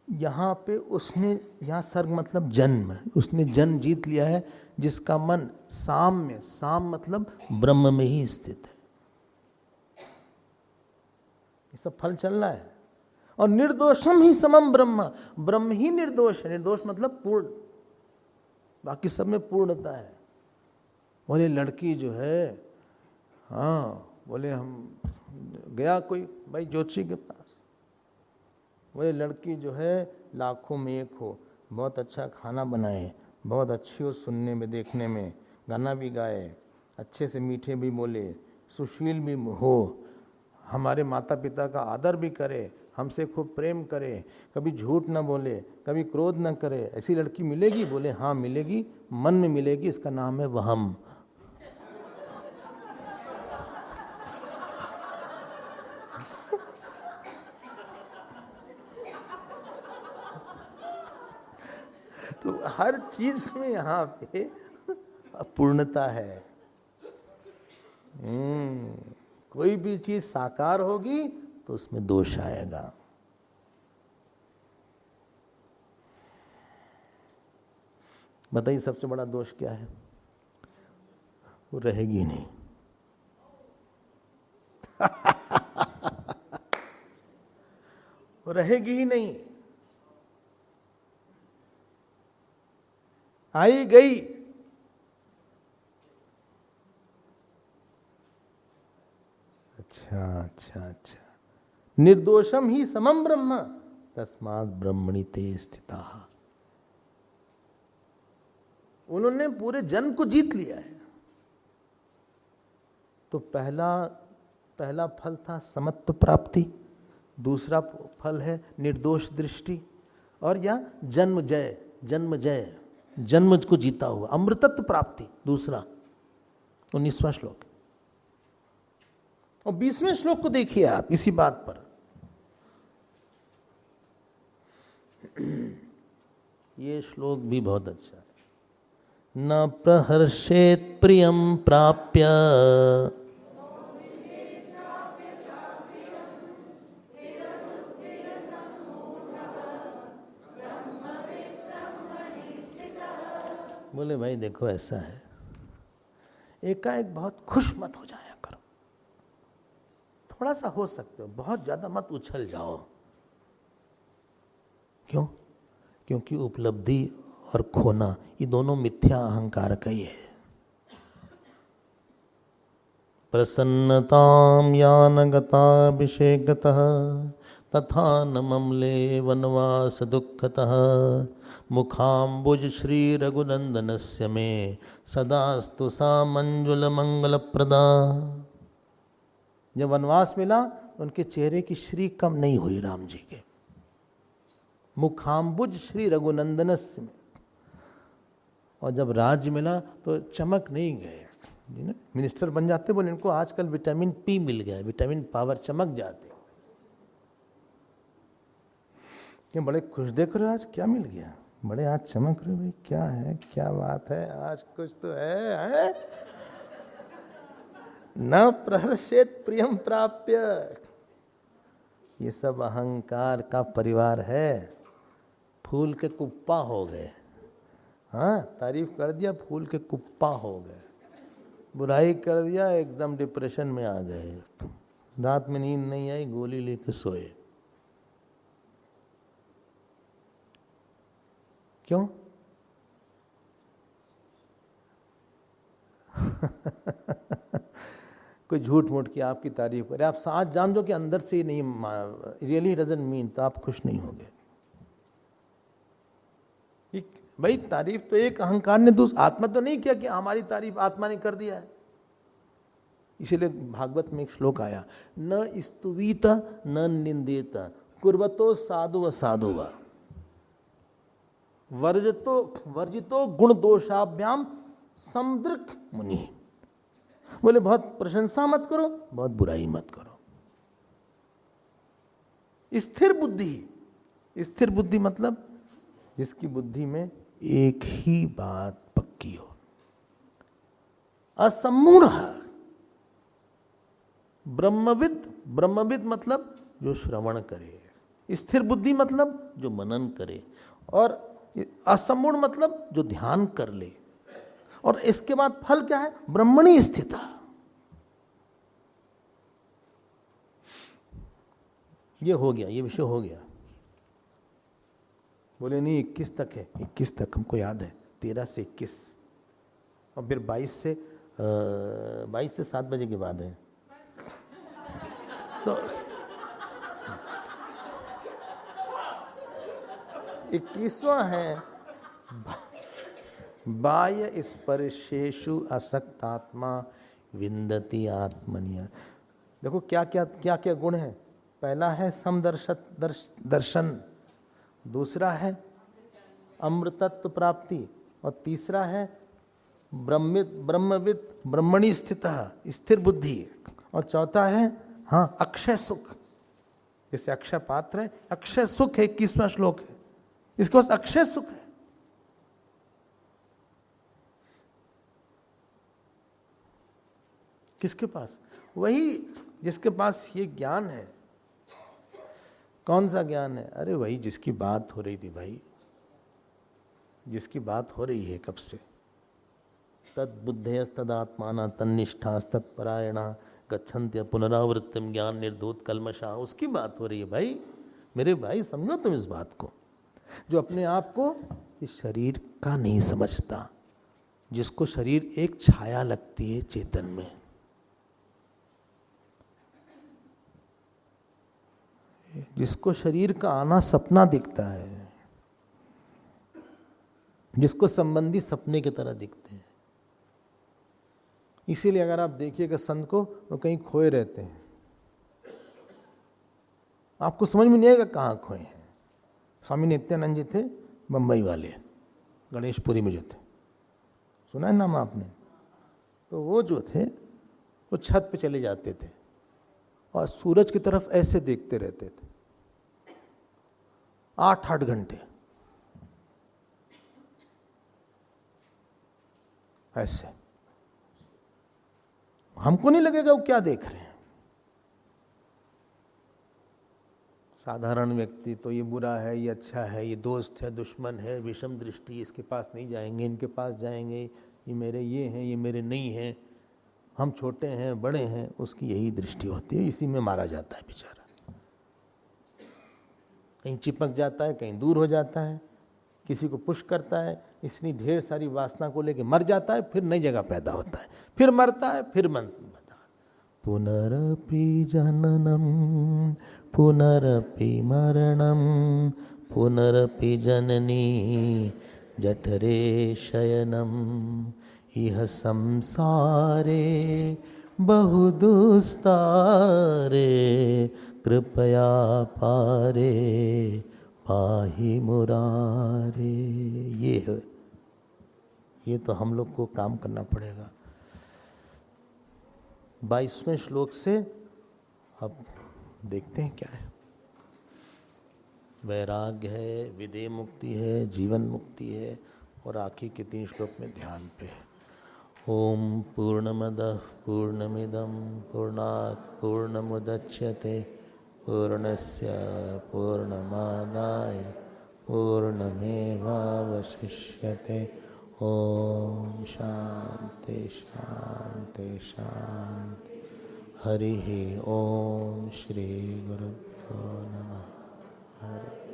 Speaker 1: यहाँ पे उसने, यहाँ सर्ग मतलब जन्म, उसने जन्म जीत लिया है, जिसका मन साम में, साम मतलब ब्रह्म में ही स्थित है। ये सब फल चल रहा है। और निर्दोषम ही समम ब्रह्म, ब्रह्म ही निर्दोष है। निर्दोष मतलब पूर्ण, बाकी सब में पूर्णता है। बोले लड़की जो है, हाँ बोले हम गया कोई भाई ज्योतिषी के पास, बोले लड़की जो है लाखों में एक हो, बहुत अच्छा खाना बनाए, बहुत अच्छी हो सुनने में देखने में, गाना भी गाए, अच्छे से मीठे भी बोले, सुशील भी हो, हमारे माता पिता का आदर भी करे, हमसे खूब प्रेम करे, कभी झूठ न बोले, कभी क्रोध न करे, ऐसी लड़की मिलेगी? बोले हाँ मिलेगी, मन में मिलेगी, इसका नाम है वहम। तो हर चीज में यहाँ पे पूर्णता है। कोई भी चीज साकार होगी तो उसमें दोष आएगा। बताइए सबसे बड़ा दोष क्या है? वो रहेगी नहीं। वो रहेगी ही नहीं, आई गई। अच्छा, निर्दोषम ही समम ब्रह्म तस्मात् ब्रह्मणि ते स्थिता। उन्होंने पूरे जन्म को जीत लिया है। तो पहला फल था समत्व प्राप्ति, दूसरा फल है निर्दोष दृष्टि, और या जन्म जय, जन्म को जीता हुआ अमृतत्व प्राप्ति, दूसरा 19वां श्लोक। और 20वें श्लोक को देखिए आप इसी बात पर। ये श्लोक भी बहुत अच्छा है। न प्रहर्षेत प्रियं प्राप्य बोले भाई देखो ऐसा है, एकाएक बहुत खुश मत हो जाया करो, थोड़ा सा हो सकते हो, बहुत ज्यादा मत उछल जाओ। क्यों? क्योंकि उपलब्धि और खोना ये दोनों मिथ्या अहंकार का ही है। प्रसन्नताम यानगताभिषेकतः तथा न ममले वनवास दुःखतः मुखाम्बुज श्री रघुनंदनस्य मे सदास्तु सा मंजुल मंगल प्रदा। जब वनवास मिला उनके चेहरे की श्री कम नहीं हुई राम जी के। मुखाम्बुज श्री रघुनंदनस्य में, और जब राज्य मिला तो चमक नहीं गए। मिनिस्टर बन जाते, बोले इनको आजकल विटामिन पी मिल गया है, विटामिन पावर, चमक जाते। क्या बड़े खुश देख रहे हो, आज क्या मिल गया, बड़े आज चमक रहे हो भाई, क्या है, क्या बात है, आज कुछ तो है? न प्रहर्षेत प्रियम प्राप्य, ये सब अहंकार का परिवार है। फूल के कुप्पा हो गए। हाँ, तारीफ कर दिया, फूल के कुप्पा हो गए। बुराई कर दिया, एकदम डिप्रेशन में आ गए। रात में नींद नहीं आई, गोली लेके सोए। क्यों? कोई झूठ मूठ की आपकी तारीफ करे, आप साथ जान दो कि अंदर से ही नहीं, रियली डजंट मीन, तो आप खुश नहीं होगे। भाई तारीफ तो एक अहंकार ने आत्मा तो नहीं किया कि हमारी तारीफ आत्मा ने कर दिया है। इसीलिए भागवत में एक श्लोक आया, न स्तुवीत न निंदित कुर्वतो साधुव साधुव वर्जितो गुण दोषाभ्याम समदृक् मुनि। बोले बहुत प्रशंसा मत करो, बहुत बुराई मत करो। स्थिर बुद्धि मतलब जिसकी बुद्धि में एक ही बात पक्की हो। असम्मूढ़ ब्रह्मविद मतलब जो श्रवण करे। स्थिर बुद्धि मतलब जो मनन करे, और असम्मूढ़ मतलब जो ध्यान कर ले। और इसके बाद फल क्या है? ब्रह्मणि स्थिता। ये हो गया, ये विषय हो गया। बोले नहीं 21 तक है, 21 तक हमको याद है, 13 से 21, और फिर 22 से 7 बजे के बाद है। तो 21वां है, बाह्य स्पर्शेषु असक्तात्मा विन्दति आत्मन्य। देखो क्या क्या गुण है। पहला है दर्शन, दूसरा है अमृतत्व प्राप्ति, और तीसरा है ब्रह्मविद ब्रह्मणि स्थितः स्थिर बुद्धि, और चौथा है हाँ अक्षय सुख। जैसे अक्षय पात्र है, अक्षय सुख है, 21वां श्लोक है, इसके पास अक्षय सुख है। किसके पास? वही जिसके पास ये ज्ञान है। कौन सा ज्ञान है? अरे वही जिसकी बात हो रही थी भाई, जिसकी बात हो रही है कब से। तद्बुद्धयस्तदात्माना तन्निष्ठास्तत्परायणा गच्छन्त्य पुनरावृत्तिम ज्ञान निर्धूत कल्मषा, उसकी बात हो रही है भाई। मेरे भाई समझो तुम इस बात को, जो अपने आप को इस शरीर का नहीं समझता, जिसको शरीर एक छाया लगती है चेतन में, जिसको शरीर का आना सपना दिखता है, जिसको संबंधी सपने की तरह दिखते हैं। इसीलिए अगर आप देखिएगा संत को, वो कहीं खोए रहते हैं, आपको समझ में नहीं आएगा कहाँ खोए हैं। स्वामी नित्यानंद जी थे बंबई वाले, गणेशपुरी में जो थे, सुना है नाम आपने? तो वो जो थे वो छत पे चले जाते थे और सूरज की तरफ ऐसे देखते रहते थे 8-8 घंटे ऐसे। हमको नहीं लगेगा वो क्या देख रहे हैं। साधारण व्यक्ति तो ये बुरा है, ये अच्छा है, ये दोस्त है, दुश्मन है, विषम दृष्टि, इसके पास नहीं जाएंगे, इनके पास जाएंगे, ये मेरे ये हैं, ये मेरे नहीं हैं, हम छोटे हैं, बड़े हैं, उसकी यही दृष्टि होती है। इसी में मारा जाता है बेचारा, कहीं चिपक जाता है, कहीं दूर हो जाता है, किसी को पुश करता है, इसलिए ढेर सारी वासना को लेके मर जाता है, फिर नई जगह पैदा होता है, फिर मरता है, फिर पुनरपि जननम पुनरपि मरणम पुनरपि जननी जठरे शयनम इह संसारे बहुदुस्तारे कृपया पारे पाहि मुरारे। ये तो हम लोग को काम करना पड़ेगा। 22वें श्लोक से अब देखते हैं क्या है। वैराग्य है, विदेह मुक्ति है, जीवन मुक्ति है, और आखिर के 3 श्लोक में ध्यान पे है। ओम पूर्णमदः पूर्णमिदं पूर्णात् पूर्णमुदच्यते पूर्णस्य पूर्णमादाय पूर्णमेवावशिष्यते। ओम शांति शांति शांति। हरि ओम श्री गुरुभ्यो नमः। हरि